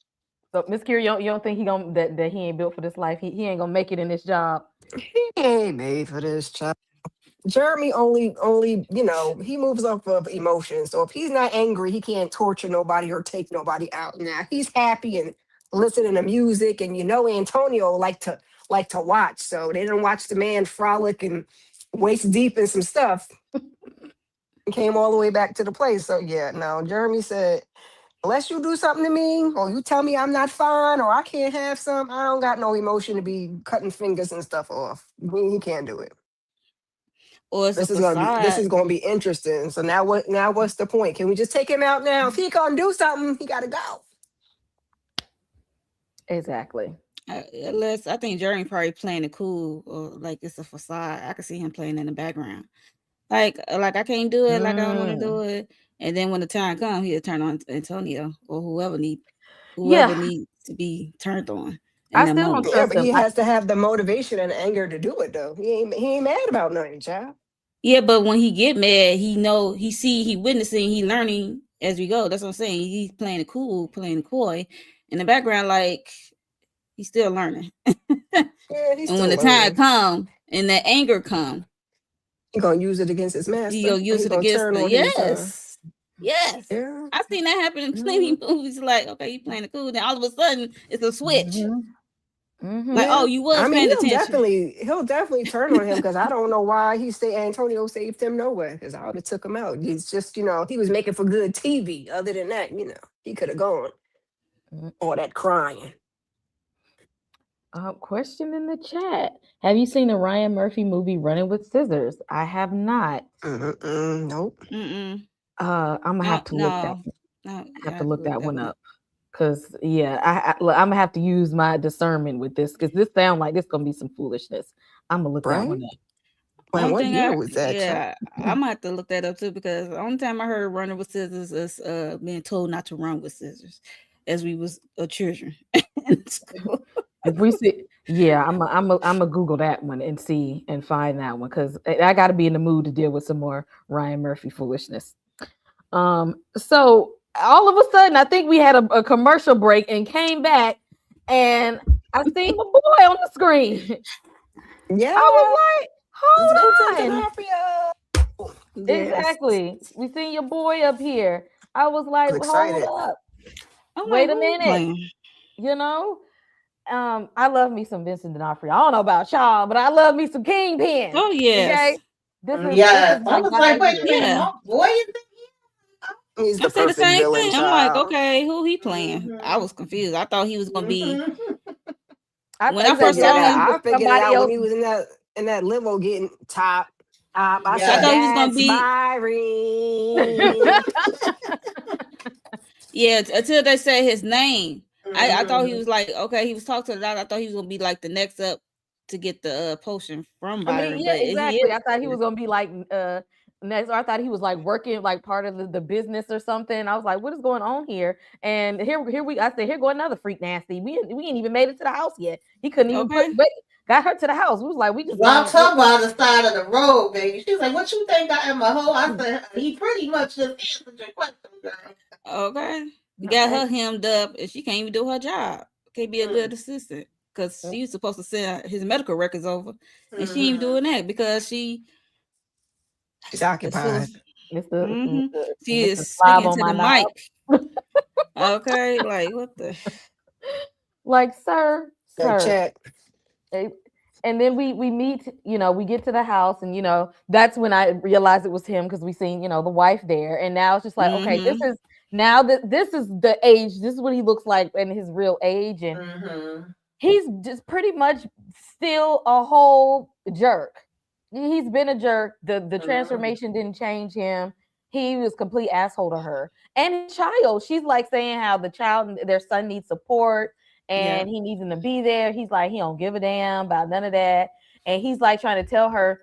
So Miss Curie, you don't think that he ain't built for this life? He ain't gonna make it in this job. He ain't made for this, child. Jeremy only he moves off of emotion. So if he's not angry, he can't torture nobody or take nobody out. Now he's happy and listening to music, and Antonio like to watch. So they didn't watch the man frolic and waist deep in some stuff. And came all the way back to the place. So yeah, no. Jeremy said, unless you do something to me, or you tell me I'm not fine, or I can't have some, I don't got no emotion to be cutting fingers and stuff off. He can't do it. Or it's a This facade. is gonna be interesting. So what's the point? Can we just take him out now? If he gonna do something, he gotta go. Exactly. Unless I think Jeremy probably playing it cool or like it's a facade. I can see him playing in the background. Like I can't do it, like I don't want to Mm. do it. And then when the time comes, he'll turn on Antonio or whoever Yeah, needs to be turned on in I that still don't moment. Yeah, trust but him. he has to have the motivation and anger to do it though. He ain't mad about nothing, child. Yeah, but when he get mad, he witnessing, he learning as we go. That's what I'm saying. He's playing it cool, playing it coy. In the background, like he's still learning. Yeah, he's And when still the time learning. come and that anger come, He gonna use it against his he master, gonna or use he it gonna against turn the on his yes. yeah. I've seen that happen in plenty Mhm. of movies. Like, okay, you playing it cool. Then all of a sudden, it's a switch. Mhm. Mhm. Like, oh, Yeah. you I was mean, paying attention. he'll definitely turn on him because I don't know why Antonio saved him nowhere because I would have took him out. It's just, he was making for good TV. Other than that, he could have gone. Mm. All that crying. Question in the chat: have you seen the Ryan Murphy movie Running with Scissors? I have not. Mm-mm, nope. Mm-mm. I'm gonna have to look that. No. No, Have yeah, I to have to look look that that one one up. up. Cause yeah, look, I'm gonna have to use my discernment with this because this sound like this gonna be some foolishness. I'm gonna look that Right? one up. Well, Only what thing year was that, child? I'm gonna have to look that up too because the only time I heard running with scissors is being told not to run with scissors as we was children in school. If we see, yeah, I'm a Google that one and see and find that one because I got to be in the mood to deal with some more Ryan Murphy foolishness. So all of a sudden, I think we had a commercial break and came back, and I seen my boy on the screen. I Yeah, was like, it's Vincent hold on. D'Onofrio. Yes, Exactly. We seen your boy up here. I was I like, was hold excited. up. I'm like, Wait a who he minute. playing? You know? I love me some Vincent D'Onofrio. I don't know about y'all, but I love me some Kingpin. Oh yes, Okay. This is Yes. I my was guy like, wait a here. minute, yeah. my boy is He's I the said the perfect same villain, thing. I'm like, child. okay, who he playing? I mm-hmm. was confused. I thought he was gonna be Mm-hmm. I when thought I I you, first figured it saw thought out. he him. was I figured it somebody out when else. he was in that limo getting top. I I said, thought he Yes. was gonna "That's be Byron." yeah. Until they said his name, I thought he Mm-hmm. was like okay. He was talking to the doctor. I thought he was gonna be like the next up to get the potion from I mean, Byron, yeah, but he exactly. I thought he is was gonna be like next, or I thought he was like working like part of the business or something. I was like, what is going on here? And I said, here go another freak nasty. We ain't even made it to the house yet. He couldn't even okay. got her to the house. We was like, we just Dropped gonna her by the side of the road, baby. She's like, what you think I am, a hoe? I said, he pretty much just answered your question, girl. Okay. Got okay. her hemmed up and she can't even do her job. Can't be a good Mm-hmm. assistant. Because she was supposed to send his medical records over. And she ain't Mm-hmm. doing that because she She's is full of occupied. hmm she Mr. is Slob speaking on to my the knob. mic. Okay. Like what the Like, sir, That sir. check. eh, And then we meet, we get to the house, and that's when I realized it was him because we seen, the wife there. And now it's just like, okay, mm-hmm. this is the age, this is what he looks like in his real age. And Mm-hmm. he's just pretty much still a whole jerk. He's been a jerk. The Mm-hmm. transformation didn't change him. He was complete asshole to her and his child. She's like saying how their son needs support Yeah. and he needs him to be there. He's like, he don't give a damn about none of that. And he's like trying to tell her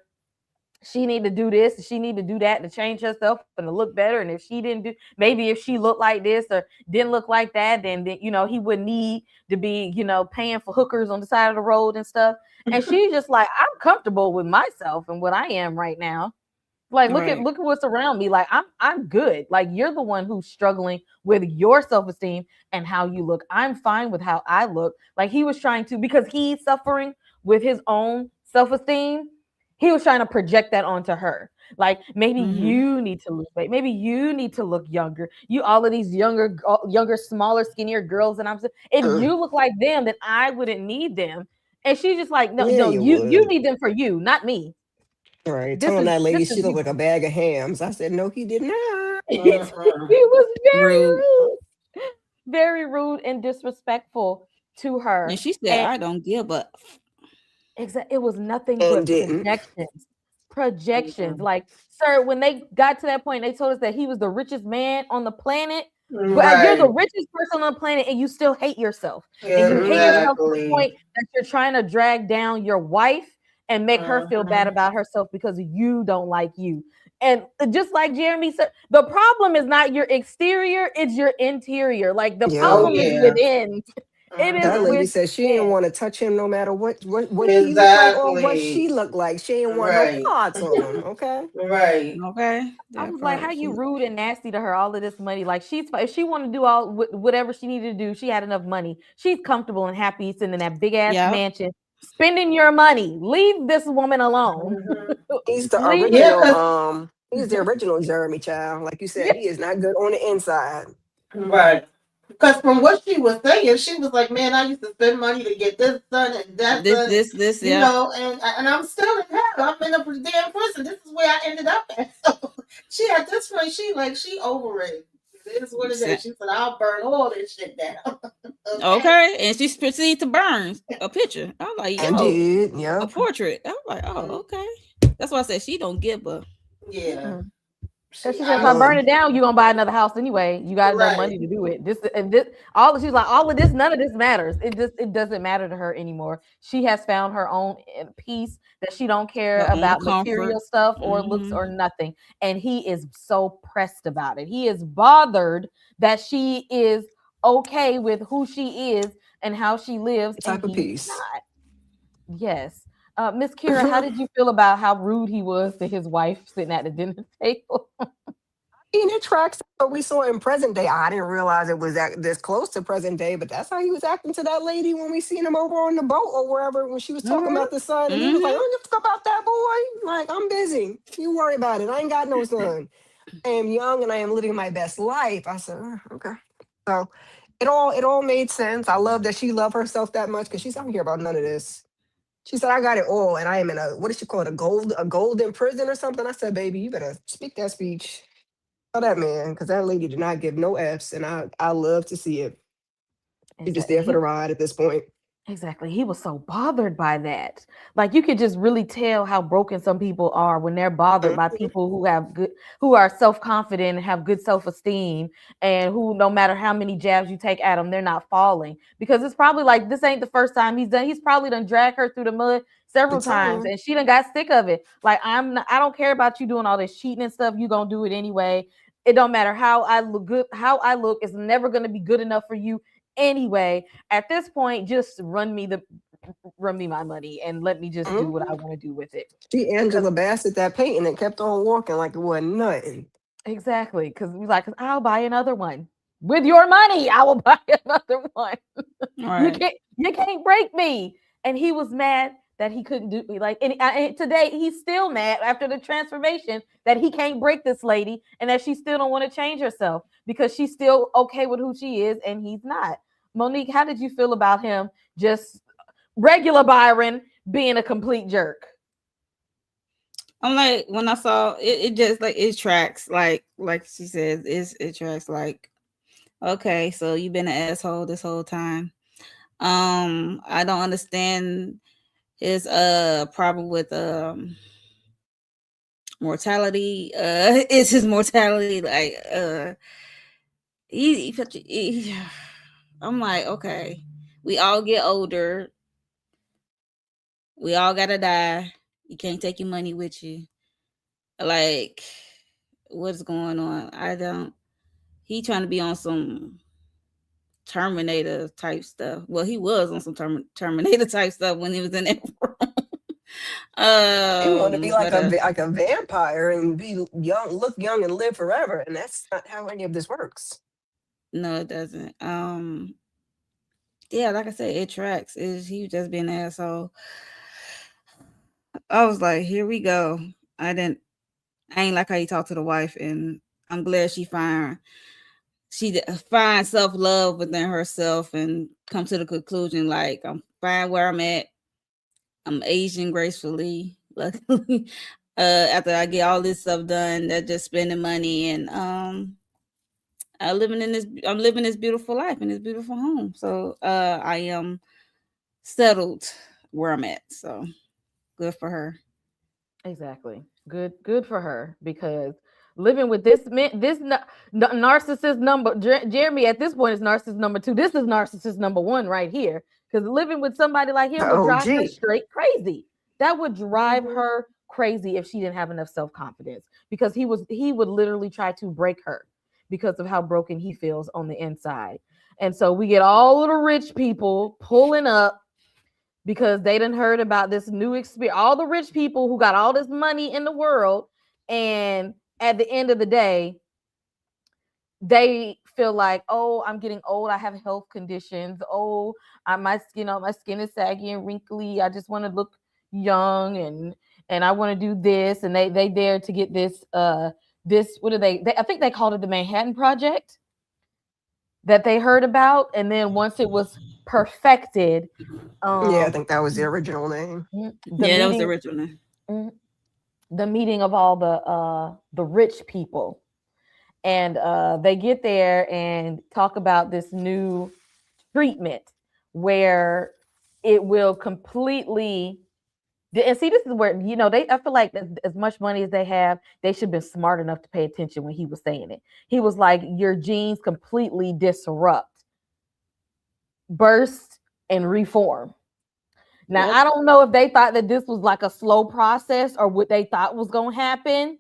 she need to do this, she need to do that to change herself and to look better. And if she didn't do, maybe if she looked like this or didn't look like that, then he wouldn't need to be, paying for hookers on the side of the road and stuff. And she's just like, I'm comfortable with myself and what I am right now. Like, look at Right. look at what's around me. Like, I'm good. Like, you're the one who's struggling with your self-esteem and how you look. I'm fine with how I look. Like, he was trying to, because he's suffering with his own self-esteem, he was trying to project that onto her. Like, maybe Mm-hmm. you need to lose weight. Maybe you need to look younger. You all of these younger, smaller, skinnier girls, and I'm saying, if Mm. you look like them, then I wouldn't need them. And she's just like, no, Yeah, no, you you would. need them for you, not me. Right. This Telling is that this lady is she looked you. like a bag of hams. I said, no, he did not. He Mm-hmm. was Rude. very rude and disrespectful to And her. she said, And I don't give a it was nothing And but didn't. projections. Projections. Mm-hmm. Like, sir, when they got to that point, they told us that he was the richest man on the planet. But you're the Right. richest person on the planet and you still hate yourself. And you hate Mm-hmm. yourself to the Exactly. point that you're trying to drag down your wife and make her feel bad Mm-hmm. about herself because you don't like you. And just like Jeremy said, the problem is not your exterior, it's your interior. Like, the Yeah. Oh problem is yeah. within. It is That Mm-hmm. lady within. said she didn't want to touch him no matter what he looked like or what she Exactly. looked like. She didn't want no Right. parts of him. Okay. Right. okay. I That was like, how part. you She rude and nasty to her? All of this money, like, if she wanted to do all whatever she needed to do, she had enough money. She's comfortable and happy sitting in that big ass yeah. mansion, spending your money. Leave this woman alone. Mm-hmm. He's the Leave her. Yeah, original, cause he's the original Jeremy child. Like you said, Yeah. he is not good on the inside. right. Because from what she was saying, she was like, "Man, I used to spend money to get this done and that done, This, yeah. and I'm still in hell. I'm in a damn prison. This is where I ended up at." So she at this point, she over it. It is what it is. She said, "I'll burn all this shit down." Okay. Okay. And she proceeded to burn a picture. I'm like, And yo, did, a yep. portrait. I'm like, oh, Mm, okay. That's why I said she don't give a yeah. Mm-mm. Because She she said, if I honestly burn Mm. it down, you're gonna buy another house anyway. You got enough right. money to do it. She's like, all of this, none of this matters. It doesn't matter to her anymore. She has found her own peace that she don't care her own about comfort. material stuff or looks Hmm. or nothing. And he is so pressed about it. He is bothered that she is okay with who she is and how she lives, and Type of he's piece. not. Yes. Miss Kira, how did you feel about how rude he was to his wife sitting at the dinner table? And it tracks what we saw in present day. I didn't realize it was this close to present day, but that's how he was acting to that lady when we seen him over on the boat or wherever when she was talking Mhm. about the son. And he was like, I Mm-hmm. don't give a fuck about that boy. Like, I'm busy. You worry about it. I ain't got no son. I am young and I am living my best life. I said, okay. So it all made sense. I love that she loved herself that much because she's I don't care about none of this. She said, I got it all, and I am in a what did she call it? A golden prison or something. I said, baby, you better speak that speech. Tell that man, because that lady did not give no F's, and I love to see it. She's just Exactly. there for the ride at this point. Exactly. He was so bothered by that. Like you could just really tell how broken some people are when they're bothered by Mhm. people who are self-confident and have good self-esteem and who no matter how many jabs you take at them, they're not falling. Because it's probably like this ain't the first time he's probably done dragged her through the mud The several times time. and she done got sick of it. Like I don't care about you doing all this cheating and stuff. You gonna do it anyway. It don't matter how I look, it's never gonna be good enough for you anyway. At this point, just run me my money and let me just do what I Mhm. want to do with it. She Because Angela Bassett that painting and kept on walking like it wasn't nothing. exactly, because we like, 'cause I'll buy another one with your money. I will buy another one. All right. You can't break me. And he was mad that he couldn't do like and today he's still mad after the transformation that he can't break this lady and that she still don't want to change herself because she's still okay with who she is and he's not. Monique, how did you feel about him just regular Byron being a complete jerk? I'm like when I saw it, it just like it tracks like she says, it tracks like okay, so you've been an asshole this whole time. I don't understand his problem with mortality. Is his mortality like I'm like, okay, we all get older, we all gotta die. You can't take your money with you. Like, what's going on? I don't. He trying to be on some Terminator type stuff. Well, he was on some Terminator type stuff when he was in that room. He wanted to be like But like a vampire and be young, look young, and live forever. And that's not how any of this works. no, it doesn't. Yeah, like I said, it tracks. He was just being an asshole. I was like, here we go. I didn't. I ain't like how he talked to the wife, and I'm glad find self love within herself and come to the conclusion like I'm fine where I'm at. I'm aging gracefully, luckily. After I get all this stuff done, that just spending money and I'm living this beautiful life in this beautiful home. So I am settled where I'm at. So good for her. Exactly. Good for her because living with narcissist number Jeremy at this point is narcissist number 2. This is narcissist number 1 right here because living with somebody like him would Oh, drive her gee. straight crazy. That would drive Mhm. her crazy if she didn't have enough self-confidence because he would literally try to break her because of how broken he feels on the inside. And so we get all of the rich people pulling up because they didn't heard about this new experience. All the rich people who got all this money in the world, and at the end of the day, they feel like, oh, I'm getting old. I have health conditions. Oh, my skin is saggy and wrinkly. I just want to look young and I want to do this. And they dare to get this. What are they? I think they called it the Manhattan Project that they heard about, and then once it was perfected, Yeah, I um, think that was the original name. the Yeah, that was the meeting original. mm, the meeting of all the rich people and they get there and talk about this new treatment where it will completely and see this is where they I feel like as much money as they have they should have been smart enough to pay attention when he was saying it. He was like your genes completely disrupt, burst, and reform. Now, Yep. I don't know if they thought that this was like a slow process or what they thought was going to happen,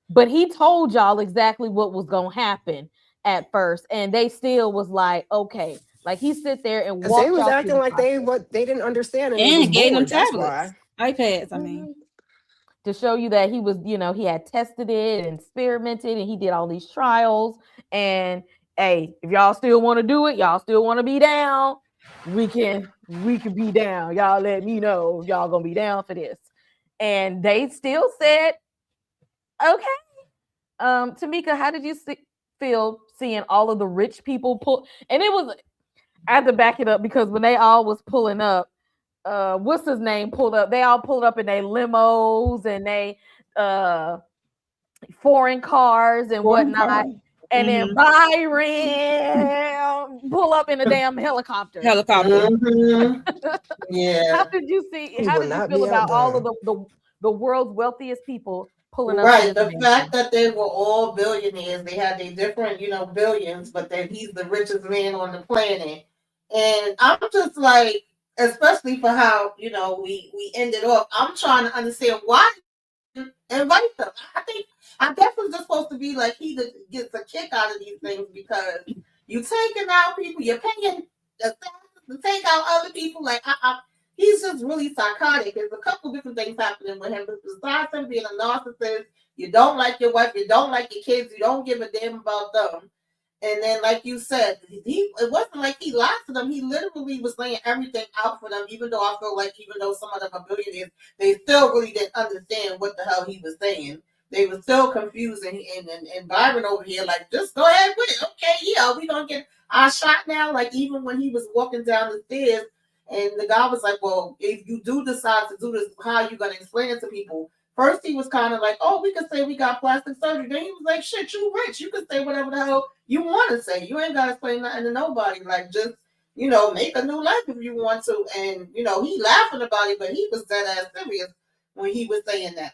but he told y'all exactly what was going to happen at first. And they still was like, okay, like he sit there and Because they walked was y'all through acting the like process. they didn't understand and they was And gave them bored. That's tablets, why. iPads. I mean, Mhm. to show you that he was, he had tested it and experimented and he did all these trials. And hey, if y'all still want to do it, y'all still want to be down, we can be down. Y'all let me know if y'all gonna be down for this. And they still said, okay. Tamika, how did you feel seeing all of the rich people pull? And it was, I had to back it up because when they all was pulling up, what's his name pulled up? They all pulled up in their limos and they uh foreign cars and Foreign whatnot. car. And then Mm-hmm. Byron pull up in a damn helicopter. Helicopter. Mm-hmm. How Yeah. did you see? He How will did you not feel be about all of outdone. the world's wealthiest people pulling up to Right. his The fact mansion? that they were all billionaires, they had their different, billions, but that he's the richest man on the planet. And I'm just like, especially for how, we ended off, I'm trying to understand why invite them. I guess it's just supposed to be like he gets a kick out of these things because you taking out people, you're paying the taxes to take out other people. Like he's just really psychotic. There's a couple different things happening with him. But besides him being a narcissist, you don't like your wife, you don't like your kids, you don't give a damn about them. And then, like you said, it wasn't like he lied to them. He literally was laying everything out for them. Even though I feel like, even though some of them are billionaires, they still really didn't understand what the hell he was saying. They were still confused. And Byron over here, like, just go ahead with it. Okay, yeah, we gonna get our shot now. Like even when he was walking down the stairs, and the guy was like, "Well, if you do decide to do this, how are you gonna explain it to people?" First, he was kind of like, "Oh, we could say we got plastic surgery." Then he was like, "Shit, you rich. You could say whatever the hell you want to say. You ain't got to explain nothing to nobody. Like, just, make a new life if you want to." And, he laughing about it, but he was dead ass serious when he was saying that.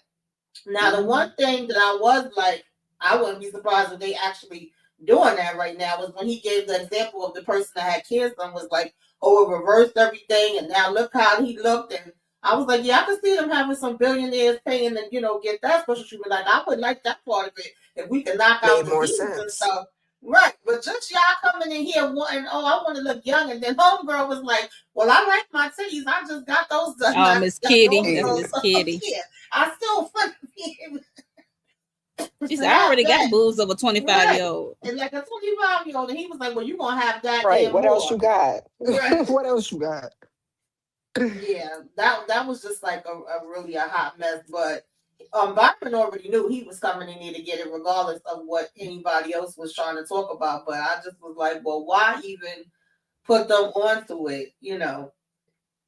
Now, the one thing that I was like, I wouldn't be surprised if they actually doing that right now was when he gave the example of the person that had kids and was like, "Oh, it reversed everything, and now look how he looked." And I was like, yeah, I could see them having some billionaires paying to, get that special treatment. Like, I would like that part of it if we could knock out Made more diseases and sense. stuff. Right, but just y'all coming in here wanting, "Oh, I want to look young," and then homegirl was like, "Well, I like my titties. I just got those done. Oh, I Miss got Kitty. those That's girls." Yeah. Miss Kitty. Yeah, I still want to be able She to said, I have already got that. boobs of a 25-year Right. old. And like a 25-year-old, and he was like, "Well, you're going to have that Right. and What else you more." got? Right. What else you got? Yeah, that was just like a really a hot mess. But Byron already knew he was coming in here to get it, regardless of what anybody else was trying to talk about. But I just was like, well, why even put them onto it?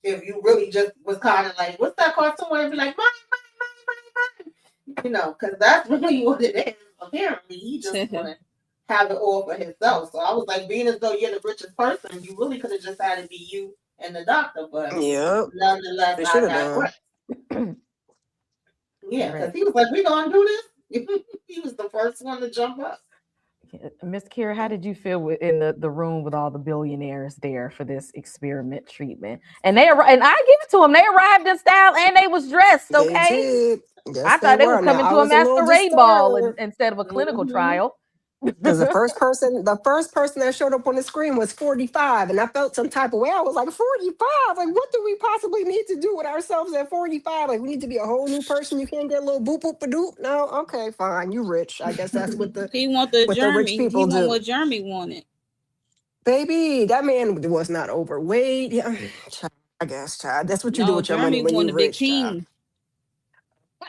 If you really just was kind of like, what's that cartoon where it be like, money, money, money, money, money? Because that's really what it is. Apparently, he just want to have it all for himself. So I was like, being as though you're the richest person, you really could have just had it be you and the doctor. But Yep. nonetheless, They should I have done. digress. Yeah, because Right. he was like, we gonna do this. He was the first one to jump up. Miss Kira, how did you feel in the room with all the billionaires there for this experiment treatment? And and I give it to them. They arrived in style and they was dressed. They Okay, did. Yes, I they thought they was were. Now coming I to a was a little masquerade ball disturbed instead of a clinical Mm-hmm. trial. because the first person that showed up on the screen was 45, and I felt some type of way. I was like, 45? Like, what do we possibly need to do with ourselves at 45? Like, we need to be a whole new person. You can't get a little boop boop a doop. No, okay, fine. You rich. I guess that's what the He want the what the rich Jeremy. He people want do. what Jeremy wanted. Baby, that man was not overweight. Yeah, child, I guess, child. That's what you do No, with your money Jeremy when you wanted Big rich, child. King.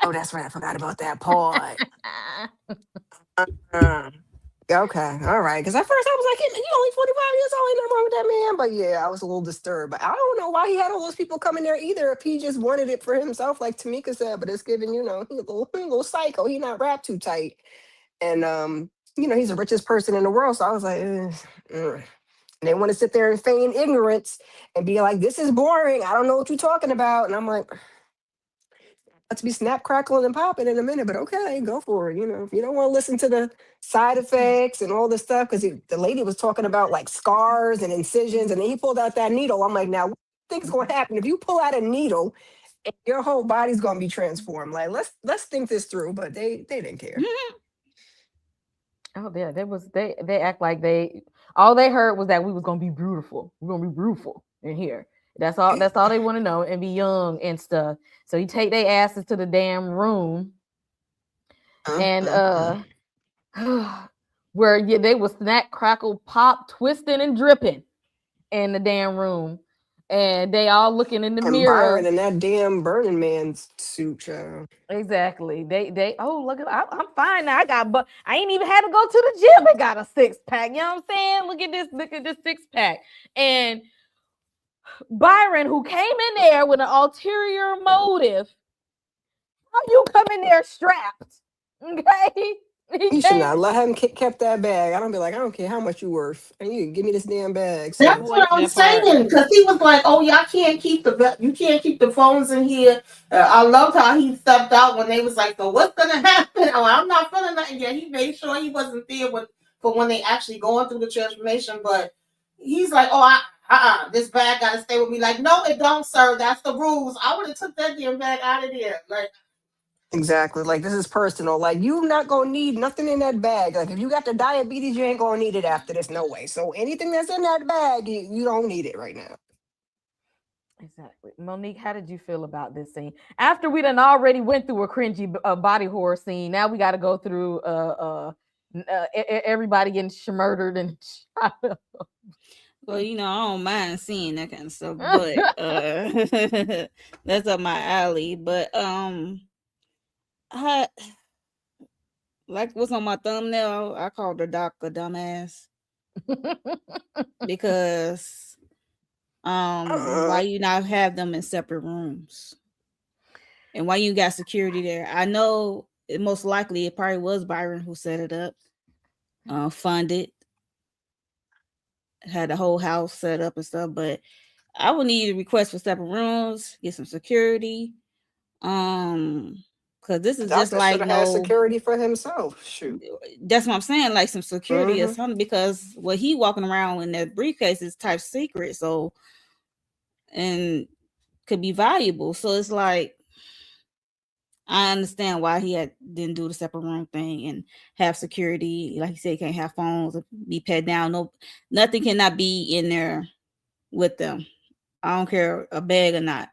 Oh, that's right. I forgot about that part. Uh, okay, all right. Because at first I was like, "He only 45 years old. Ain't nothing wrong with that man." But yeah, I was a little disturbed. But I don't know why he had all those people coming there either. If he just wanted it for himself, like Tamika said. But it's given, he a little psycho. He not wrapped too tight, and he's the richest person in the world. So I was like, mm. And they want to sit there and feign ignorance and be like, "This is boring. I don't know what you're talking about." And I'm like, to be snap, crackling, and popping in a minute, but okay, go for it. If you don't want to listen to the side effects and all this stuff, because the lady was talking about like scars and incisions, and then he pulled out that needle. I'm like, now, what do you think is going to happen if you pull out a needle and your whole body's going to be transformed? Like, let's think this through. But they didn't care. Oh yeah, they act like they all they heard was that we was gonna be beautiful. We're gonna be beautiful in here. That's all they want to know and be young and stuff. So you take their asses to the damn room and where they was snack, crackle, pop, twisting and dripping in the damn room. And they all looking in the And mirror. Byron in that damn Burning Man's suit, child. Exactly. They oh look, I'm fine now. But I ain't even had to go to the gym and got a six pack. You know what I'm saying? Look at this six pack. And Byron, who came in there with an ulterior motive, how you come in there strapped? Okay. He You should came. not let him kept that bag. I don't be like, I don't care how much you worth. And you give me this damn bag, That's sir. what I'm That part. saying. Because he was like, "Oh, y'all can't keep you can't keep the phones in here." I loved how he stepped out when they was like, "So what's gonna happen?" Oh, I'm not feeling nothing yet. He made sure he wasn't there for when they actually going through the transformation. But he's like, "Oh, this bag got to stay with me." Like, no, it don't, sir. That's the rules. I would have took that damn bag out of there. Like, Exactly. Like this is personal. Like you not gonna need nothing in that bag. Like if you got the diabetes, you ain't gonna need it after this. No way. So anything that's in that bag, you don't need it right now. Exactly. Monique, how did you feel about this scene? After we done already went through a cringy body horror scene, now we got to go through everybody getting murdered and shot. Well, I don't mind seeing that kind of stuff, but that's up my alley. But I like what's on my thumbnail. I called the doc a dumbass because why you not have them in separate rooms, and why you got security there? I know most likely it probably was Byron who set it up, funded, had the whole house set up and stuff, but I would need a request for separate rooms, get some security. Because this The is just doctor should like have had no, security for himself. Shoot. that's what I'm saying, like some security or Hmm. something, because what he walking around in that briefcase is type secret, so and could be valuable. So it's like I understand why didn't do the separate room thing and have security. Like you said, can't have phones or be pet down. No, nothing cannot be in there with them. I don't care a bag or not.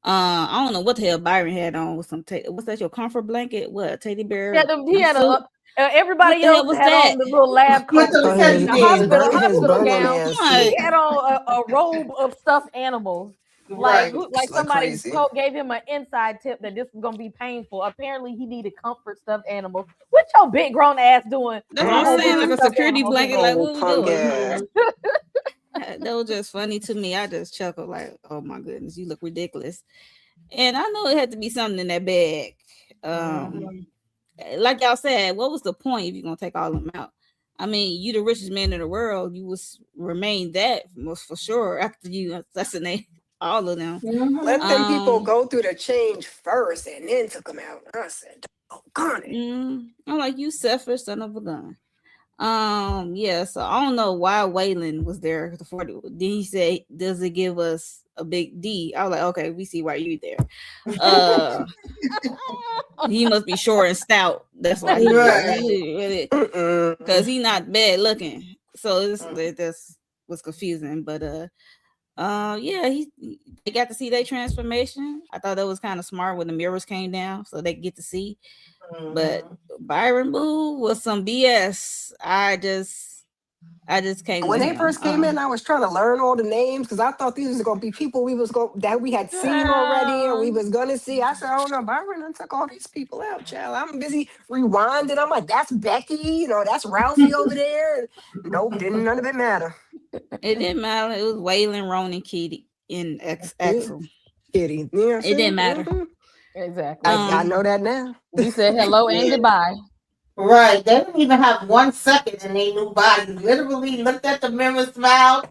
I don't know what the hell Byron had on with some. What's that? Your comfort blanket? What teddy bear He had suit? What everybody the hell else was had that? on the little lab with coats the and Oh, shit, teddy the bears. his hospital Burning gown. Man He suit. Like, had on a robe of stuffed animals. Like Right. like It's like somebody crazy. gave him an inside tip that this was gonna be painful. Apparently, he needed comfort stuffed animals. What your big grown ass doing that's with what a I'm whole saying. bunch Hmm. of Like a stuffed security animals in blanket. there? Like, Old what we punk doing? ass. Mhm. That was just funny to me. I just chuckled. Like, oh my goodness, you look ridiculous. And I know it had to be something in that bag. Um, Mhm. like y'all said, what was the point if you're gonna take all of them out? I mean, you the richest man in the world. You was remain that most for sure after you assassinate all of them. Let Mhm. them people Um, go through the change first and then took them out. I said, oh, gun it. I'm like, you selfish son of a gun. Yeah, so I don't know why Waylon was there before. Then he said, does it give us a big D? I was like, okay, we see why you there. Uh he must be short and stout. That's why he there. Right. He really, because Mm-mm. he not bad looking. So that's was confusing. But yeah, they got to see their transformation. I thought that was kind of smart when the mirrors came down, so they get to see. But Mhm. Byron Boo was some BS. I just came When with they him. first came in, I was trying to learn all the names because I thought these was gonna be people that we had seen already or we was gonna see. I said, oh no, Byron done took all these people out, child. I'm busy rewinding. I'm like, that's Becky, that's Ralphie over there. Nope, didn't none of it matter. It didn't matter. It was Waylon, Ronan, Kitty, and Yeah, Axel. kitty. Yeah, It see? didn't matter. Exactly. I Um, know that now. We said hello and Yeah. goodbye. Right. They didn't even have 1 second in their new body. Literally looked at the mirror, smiled.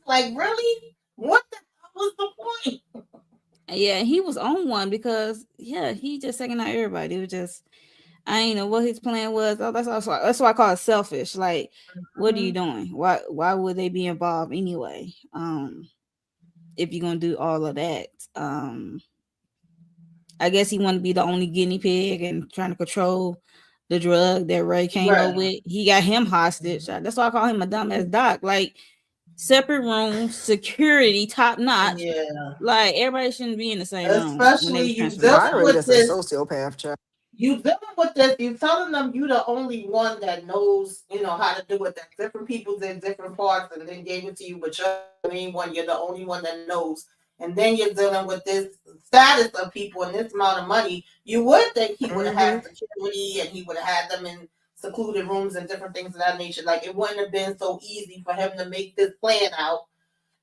Like, really? What the hell was the point? yeah, he was on one because he just second out everybody. It was just I ain't know what his plan was. Oh, that's why I call it selfish. Like, what are you Mhm. doing? Why would they be involved anyway? If you're gonna do all of that. I guess he wanted to be the only guinea pig and trying to control the drug that Ray came up Right. with. He got him hostage. That's why I call him a dumbass doc. Like separate rooms, security, top notch. Yeah. Like everybody shouldn't be in the same room when they Especially was you transferring dealing this Byron stuff. with just a this. sociopath, child. You dealing with this. You telling them you the only one that knows, how to do it. That different people did different parts and then gave it to you, but you're the main one. You're the only one that knows. And then you're dealing with this status of people and this amount of money. You would think he would have Mm-hmm. had security and he would have had them in secluded rooms and different things of that nature. Like it wouldn't have been so easy for him to make this plan out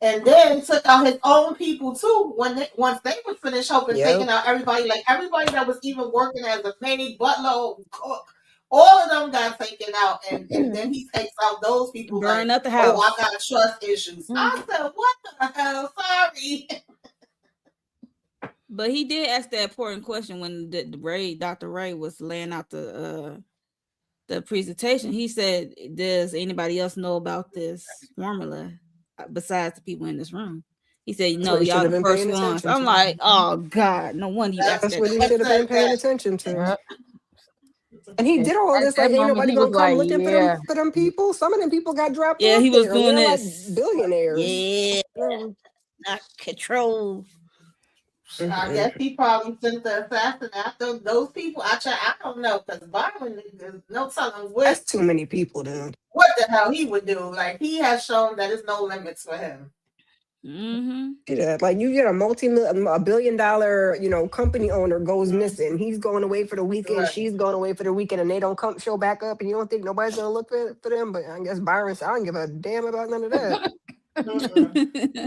and then took out his own people too. Once they were finished helping taking Yep. out everybody, like everybody that was even working as a maid, butler, or cook, all of them got taken out, and then he takes out those people Burn like, up the oh, I house. got trust issues. I said, what the hell? Sorry. But he did ask that important question when Dr. Ray was laying out the presentation. He said, "Does anybody else know about this formula besides the people in this room?" He said, That's what "No, he should y'all have the been first paying ones." attention I'm to. like, "Oh God, no wonder you asked That's That's that what he what question." should have been said paying that. attention to. Yep. And he And did all at this that like ain't moment, nobody he was gonna come like, looking "Yeah." for them people. Some of them people got dropped Yeah, off he was there, and doing they're like this. billionaires. Yeah, Mm, not control. I mm, guess he probably sent the assassin after those people. I don't know, because Byron, there's no telling that's too many people, dude. what the hell he would do. Like he has shown that there's no limits for him. Mm-hmm. Yeah, like you get a billion dollar, company owner goes missing. He's going away for the weekend. Right. She's going away for the weekend, and they don't come show back up. And you don't think nobody's gonna look for them? But I guess Byron said, "I don't give a damn about none of that. Mm-mm.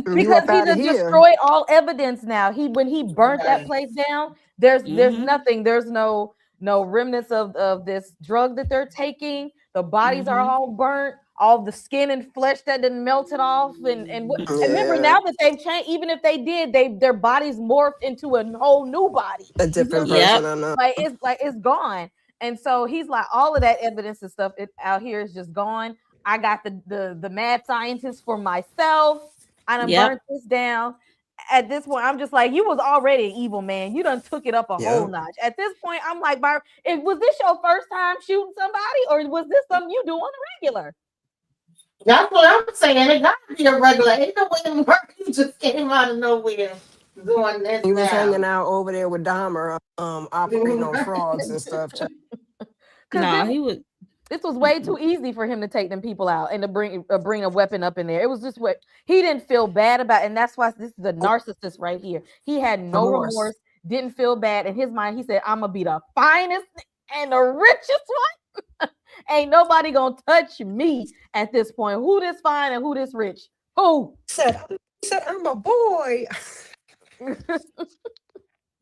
You Because up he out of done here." destroyed all evidence now. When he burnt that Right. place down, there's Mm-hmm. nothing. There's no remnants of this drug that they're taking. The bodies are Mm-hmm. all burnt. All the skin and flesh that didn't melted off, and remember Yeah, now that they've changed, even if they did, their bodies morphed into a whole new body. a You feel different me? Yep. person. I know. Like it's gone. And so he's like, all of that evidence and stuff out here is just gone. I got the mad scientist for myself. I done Yep. burnt this down. At this point, I'm just like, you was already an evil man. You done took it up a whole Yeah. notch. At this point, I'm like, Byron, was this your first time shooting somebody, or was this something you do on the regular? That's what I'm saying. It got to be a regular. Ain't no way in the world you just came out of nowhere doing this He was hanging now. out over there with Dahmer, operating on frogs and stuff. Because No, he was. this was way too easy for him to take them people out and to bring a weapon up in there. It was just what he didn't feel bad about, and that's why this is a narcissist right here. He had no Remorse. remorse, didn't feel bad in his mind. He said, "I'm gonna be the finest and the richest one. Ain't nobody gonna touch me at this point. Who this fine and who this rich? Who?" He said, "I'm a boy."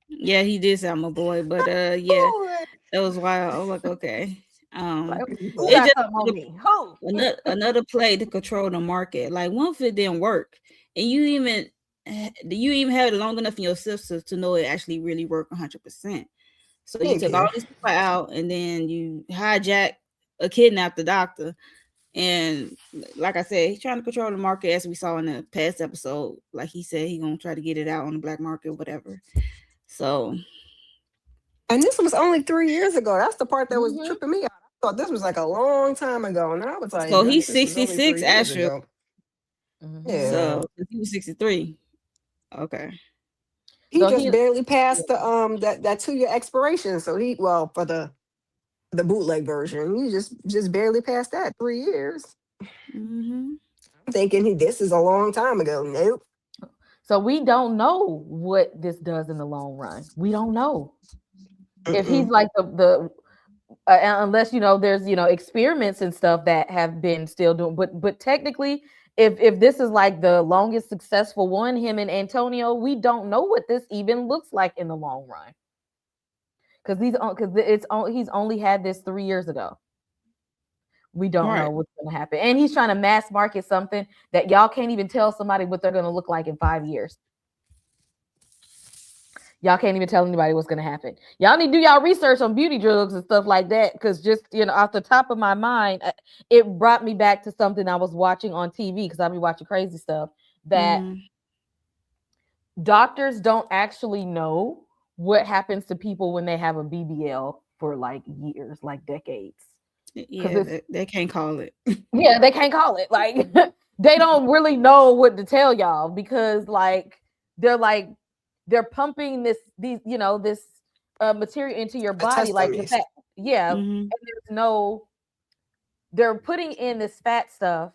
Yeah, he did say I'm a boy, but yeah, Boy. that was wild. I was like, okay. Like, who It got just something on me? Who? another play to control the market. Like one if it didn't work, and you even have it long enough in your system to know it actually really worked 100%. So you Thank took all you. these people out, and then you hijack a kidnapped the doctor. And like I said, he's trying to control the market, as we saw in the past episode. Like he said, he gonna try to get it out on the black market, whatever. So And this was only 3 years ago. That's the part that was Mhm. tripping me out. I thought this was like a long time ago. And I was like, so he's this was only 66 3 years actually. ago. Mhm. Yeah. So he was 63. Okay. He So just he, barely passed the that 2 year expiration. So for the bootleg version, he just barely passed that 3 years. Mm-hmm. I'm thinking this is a long time ago. Nope. so we don't know what this does in the long run. We don't know if he's Mm-mm. like the unless there's experiments and stuff that have been still doing, but technically, if this is like the longest successful one, him and Antonio, we don't know what this even looks like in the long run, because he's only had this 3 years ago. We don't know Right. what's going to happen, and he's trying to mass market something that y'all can't even tell somebody what they're going to look like in 5 years. Y'all can't even tell anybody what's going to happen. Y'all need to do y'all research on beauty drugs and stuff like that, because just off the top of my mind, it brought me back to something I was watching on TV, because I've been watching crazy stuff, that Mm-hmm. doctors don't actually know what happens to people when they have a BBL for like years, like decades. Because Yeah, they can't call it. yeah, they can't call it like They don't really know what to tell y'all because they're like they're pumping this material into your A body test like the dummies. fat. Yeah, and Mm-hmm. there's no they're putting in this fat stuff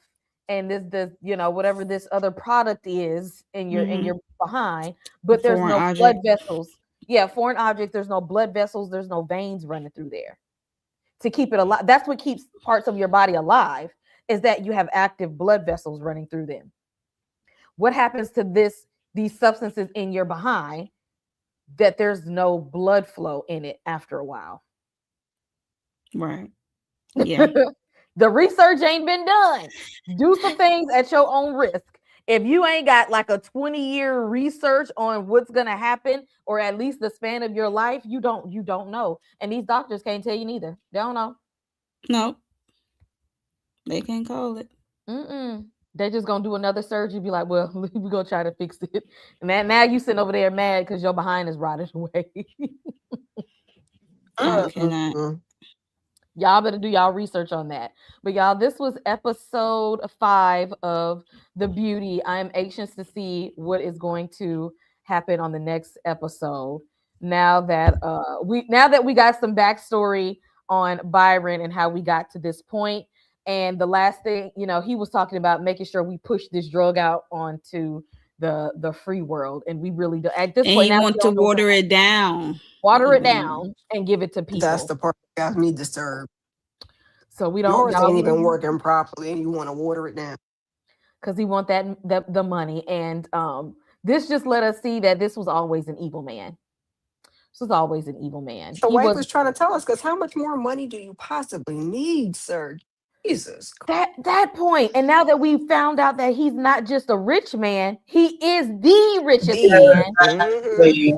and this whatever this other product is in Mm-hmm. your behind, but there's Foreign no blood object. vessels. Yeah, foreign object. There's no blood vessels. There's no veins running through there to keep it alive. That's what keeps parts of your body alive, is that you have active blood vessels running through them. What happens to these substances in your behind, that there's no blood flow in it after a while? Right. Yeah. The research ain't been done. Do some things at your own risk. If you ain't got like a 20-year research on what's gonna happen, or at least the span of your life, you don't know. And these doctors can't tell you neither. They don't know. No, they can't call it. Mm-mm. They're just gonna do another surgery. Be like, well, we're gonna try to fix it. And now you sitting over there mad because your behind is rotted away. I Uh, cannot. Mm-mm. Y'all better do y'all research on that. But y'all, this was episode 5 of The Beauty. I'm anxious to see what is going to happen on the next episode. Now that we got some backstory on Byron and how we got to this point. And the last thing, he was talking about making sure we push this drug out onto the free world. And we really do at this And point he now we want to don't know what. water it down. Water it Mm. down and give it to That's people. the part that got me disturbed. So we don't, Yours y'all, ain't even working properly, and you want to water it down. because he want that the money. And this just let us see that this was always an evil man. This was always an evil man. The He wife was was trying to tell us, because how much more money do you possibly need, sir? Jesus. that point. And now that we found out that he's not just a rich man, he is the richest The. man. Mm-hmm. Exactly.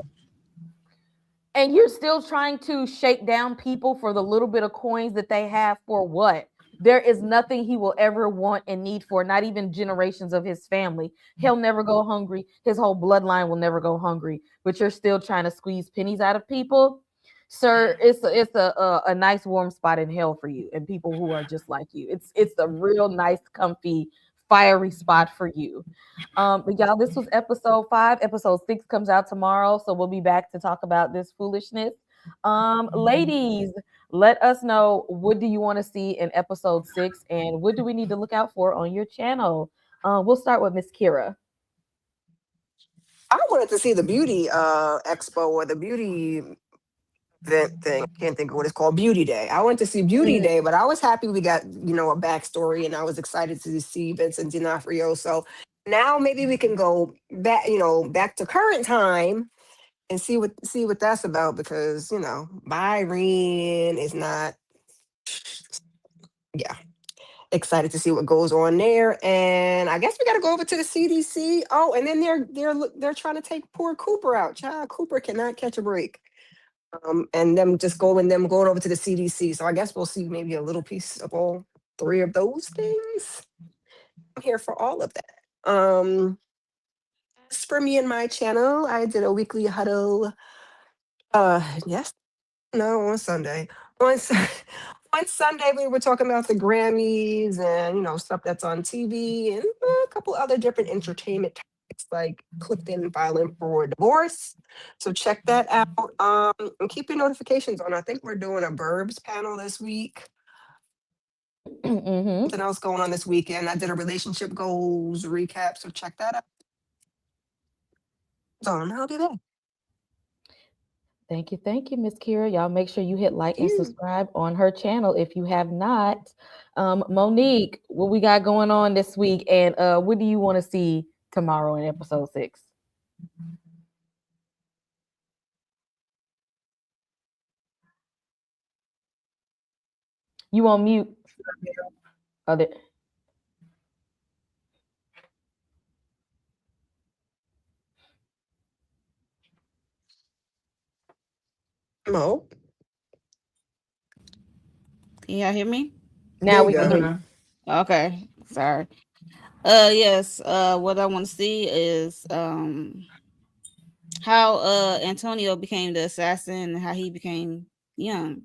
And you're still trying to shake down people for the little bit of coins that they have. For what? There is nothing he will ever want and need for, not even generations of his family. He'll never go hungry. His whole bloodline will never go hungry. But you're still trying to squeeze pennies out of people, sir. It's a nice warm spot in hell for you and people who are just like you. It's a real nice, comfy, fiery spot for you. But y'all, this was episode 5. Episode 6 comes out tomorrow, so we'll be back to talk about this foolishness. Ladies, let us know, what do you want to see in episode 6, and what do we need to look out for on your channel? We'll start with Miss Kira. I wanted to see the beauty expo, or the beauty event thing. I can't think of what it's called. Beauty Day. I went to see Beauty Mhm. Day, but I was happy we got, a backstory, and I was excited to see Vincent D'Onofrio. So now maybe we can go back, back to current time and see what that's about, because Byron is not. Yeah, excited to see what goes on there. And I guess we got to go over to the CDC. Oh, and then they're trying to take poor Cooper out. Child, Cooper cannot catch a break. And them going over to the CDC. So I guess we'll see maybe a little piece of all 3 of those things. I'm here for all of that. As for me and my channel, I did a weekly huddle. Yes, no, on Sunday. On Sun- on Sunday, we were talking about the Grammys and stuff that's on TV, and a couple other different entertainment topics, like Clifton filing for divorce. So check that out. And keep your notifications on. I think we're doing a Burbs panel this week. Hmm. Something else going on this weekend. I did a relationship goals recap, so check that out. So I'll be there. Thank you, Miss Kira. Y'all make sure you hit like and You. subscribe on her channel if you have not. Monique, what we got going on this week, and what do you want to see tomorrow in episode 6? You on mute? Other. Mo, Can y'all hear me? there Now you we can go. hear you. Mhm. Okay. Sorry. Yes. What I want to see is how Antonio became the assassin and how he became young.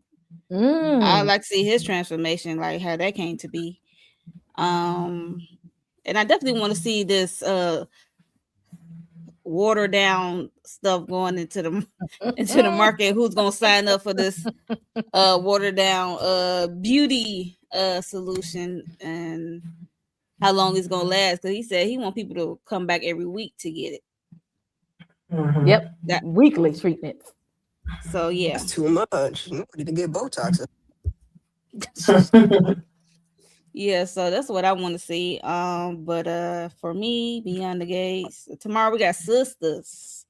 I Mm. like to see his transformation, like how that came to be. Um and I definitely want to see this water down stuff going into the market. Who's gonna sign up for this watered down beauty solution, and how long it's gonna last? Because he said he want people to come back every week to get it. Yep, That weekly treatments. so yeah. That's too much. You need to get Botox. Yeah, so that's what I want to see. But for me, Beyond the Gates, tomorrow we got Sisters.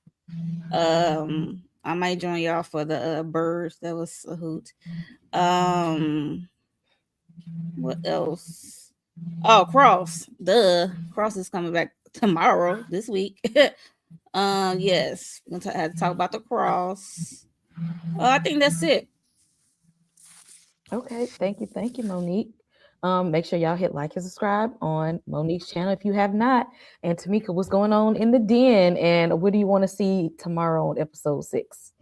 I might join y'all for the birds. That was a hoot. What else? Oh, Cross. Duh. Cross is coming back tomorrow, this week. Yes. We're gonna have to talk about the Cross. I think that's it. Okay, thank you, Monique. Make sure y'all hit like and subscribe on Monique's channel if you have not. And Tamika, what's going on in the den? And what do you want to see tomorrow on episode 6?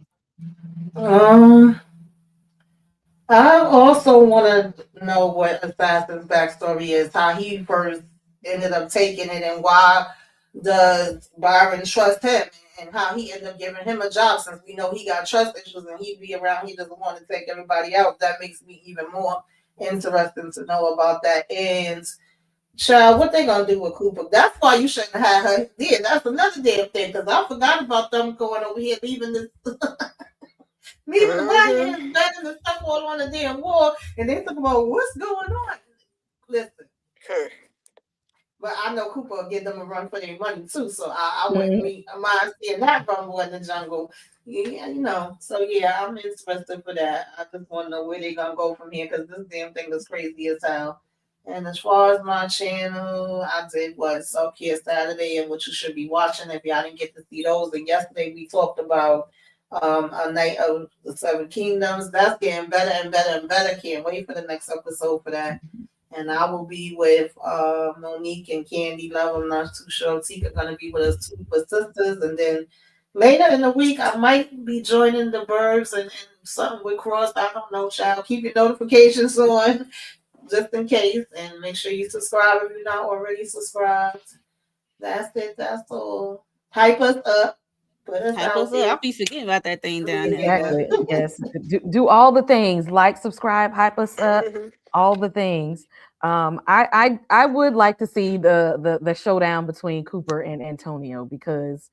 I also want to know what Assassin's backstory is, how he first ended up taking it, and why does Byron trust him, and how he ended up giving him a job, since we know he got trust issues and he'd be around, he doesn't want to take everybody out. That makes me even more interested to know about that. And child, what they gonna do with Cooper? That's why you shouldn't have her. Yeah, that's another damn thing, because I forgot about them going over here leaving this. Leaving the black man's bed and the stuff all on the damn wall, and they talk about what's going on. Listen, but I know Cooper will give them a run for their money too, so I wouldn't mind seeing that rumble in the jungle. Yeah, you know. So yeah, I'm interested for that. I just want to know where they gonna go from here, because this damn thing is crazy as hell. And as far as my channel, I did what Self Care Saturday, and what you should be watching if y'all didn't get to see those. And yesterday we talked about A Night of the Seven Kingdoms. That's getting better and better and better. Can't wait for the next episode for that. And I will be with Monique and Candy Love. I'm not too sure. Tika gonna be with us too for Sisters. And then later in the week I might be joining the Burbs and something with Cross. I don't know, child. Keep your notifications on just in case. And make sure you subscribe if you're not already subscribed. That's it. That's all. Hype us up. I'll be forgetting about that thing down there. Exactly. Yes. Do all the things. Like, subscribe, hype us up, all the things. I would like to see the showdown between Cooper and Antonio, because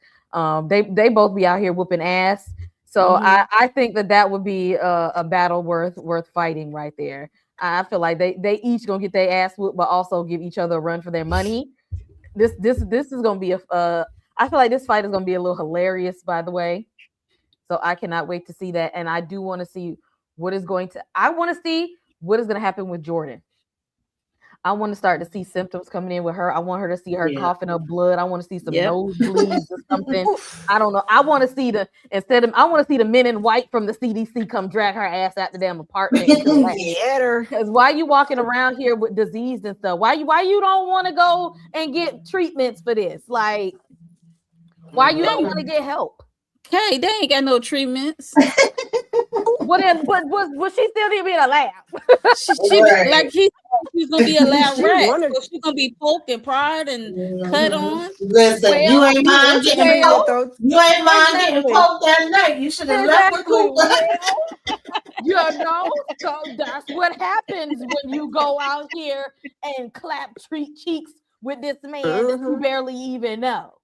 they both be out here whooping ass. So I think that would be a battle worth fighting right there. I feel like they each gonna get their ass whooped, but also give each other a run for their money. This is gonna be I feel like this fight is gonna be a little hilarious, by the way. So I cannot wait to see that. And I do want to see I want to see what is going to happen with Jordan. I want to start to see symptoms coming in with her. I want her to see her coughing up blood. I want to see some nosebleeds or something. I don't know. I want to see I want to see the men in white from the CDC come drag her ass out the damn apartment. Because why you walking around here with disease and stuff? Why you don't want to go and get treatments for this? Like, why you don't want to get help? Okay, they ain't got no treatments. But she still need to be in a lab. she like she's gonna be a lab rat. So she's gonna be poked and pried and cut on. Listen, you ain't mind getting poked. You ain't mind getting poked that night. You should have left with Cooper. You know, so that's what happens when you go out here and clap cheeks with this man that you barely even know.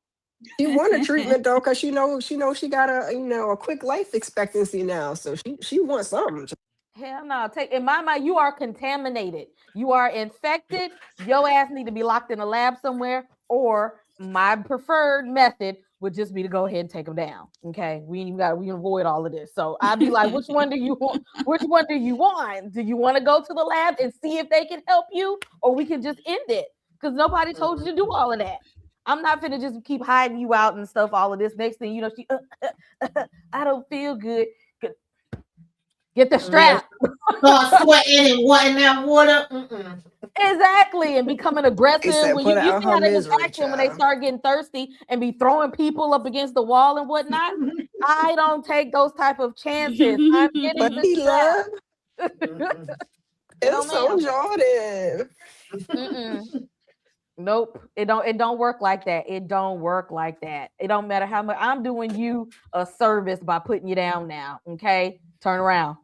She want a treatment though, because she got a quick life expectancy now, so she wants something. Hell no! In my mind, you are contaminated. You are infected. Your ass need to be locked in a lab somewhere. Or my preferred method would just be to go ahead and take them down. Okay, we can avoid all of this. So I'd be like, which one do you want? Which one do you want? Do you want to go to the lab and see if they can help you, or we can just end it? Because nobody told you to do all of that. I'm not finna just keep hiding you out and stuff, all of this. Next thing you know, she, I don't feel good. Get the strap. Start sweating and wanting that water. Exactly, and becoming aggressive. When you see how they just action when they start getting thirsty and be throwing people up against the wall and whatnot. I don't take those type of chances. I'm getting the strap. It's so Jordan. Nope. It don't work like that. It don't work like that. It don't matter how much I'm doing you a service by putting you down now. Okay? Turn around.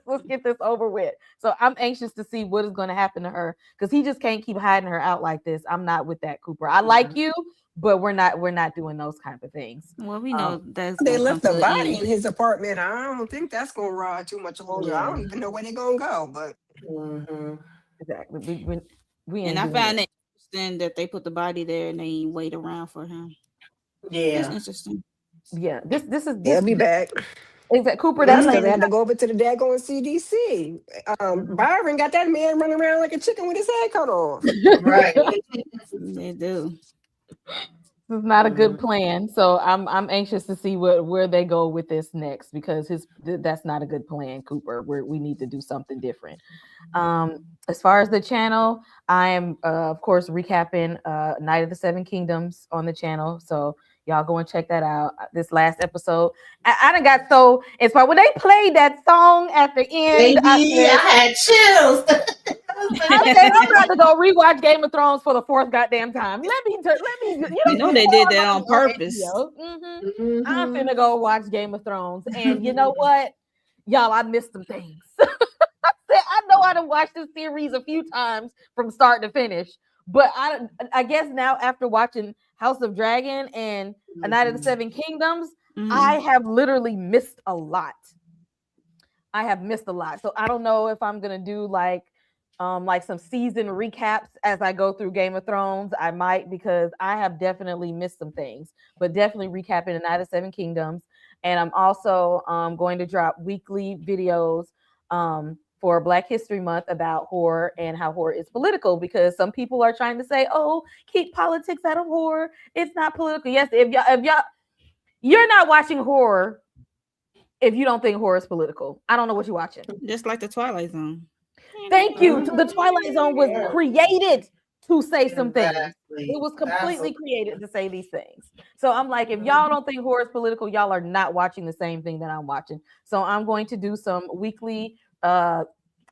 Let's get this over with. So I'm anxious to see what is going to happen to her because he just can't keep hiding her out like this. I'm not with that, Cooper. I like you, but we're not doing those kind of things. Well, we know that's They gonna come left the to an body end. in his apartment. I don't think that's gonna ride too much longer. I Yeah. don't even know where they're gonna go, but Mm-hmm. Exactly. We And ain't I doing found it. it interesting that they put the body there and they wait around for him. That's Yeah. interesting. Yeah. This is they'll this be back. exact Cooper. That That's because man they is had to go over to the daggone CDC. Byron got that man running around like a chicken with his head cut off. Right. They do. this is not a good Mhm. plan. So I'm anxious to see where they go with this next because that's not a good plan, Cooper. We need to do something different. As far as the channel, I am of course recapping Night of the Seven Kingdoms on the channel. So y'all go and check that out. This last episode, I done got so inspired when they played that song at the end. Baby, I had chills. I said I'm about to go rewatch Game of Thrones for the fourth goddamn time. Let me. You You know they did that on purpose. I'm Mhm. finna go watch Game of Thrones, and you know what, y'all, I missed some things. I know I done watched this series a few times from start to finish, but I guess now after watching House of Dragon and A Night of the Seven Kingdoms, I have literally missed a lot. I have missed a lot. So I don't know if I'm gonna do like some season recaps as I go through Game of Thrones. I might because I have definitely missed some things, but definitely recapping The Night of Seven Kingdoms. And I'm also going to drop weekly videos for Black History Month about horror and how horror is political because some people are trying to say, "Oh, keep politics out of horror. It's not political." Yes, if y'all you're not watching horror if you don't think horror is political. I don't know what you're watching. Just like the Twilight Zone. Thank you. The Twilight Zone was Yeah. created to say some things. Exactly. It was completely Absolutely. created to say these things. So I'm like, if y'all don't think horror is political, y'all are not watching the same thing that I'm watching. So I'm going to do some weekly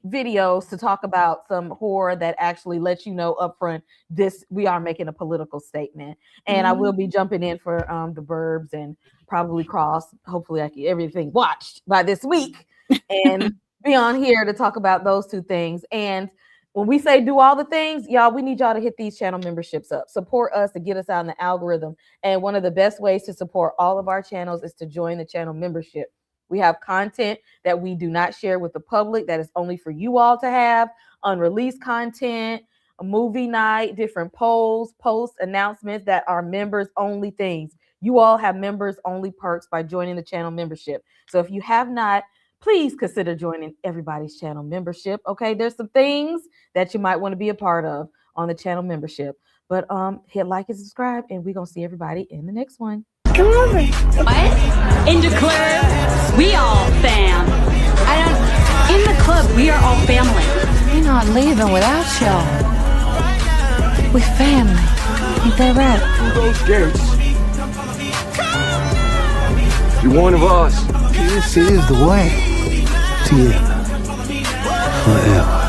videos to talk about some horror that actually lets you know upfront this we are making a political statement. And I will be jumping in for the Burbs and probably Cross. Hopefully I get everything watched by this week and be on here to talk about those two things. And when we say do all the things, y'all, we need y'all to hit these channel memberships up. Support us to get us out in the algorithm. And one of the best ways to support all of our channels is to join the channel membership. We have content that we do not share with the public that is only for you all to have, unreleased content, a movie night, different polls, posts, announcements that are members only things. You all have members only perks by joining the channel membership. So if you have not, please consider joining everybody's channel membership. Okay, there's some things that you might want to be a part of on the channel membership. But hit like and subscribe, and we're gonna see everybody in the next one. Come over. What? In the club, we all fam. In the club, we are all family. We're not leaving without y'all. We're family. Ain't that right? Through those gates. You're one of us. This is the way. Together. Forever.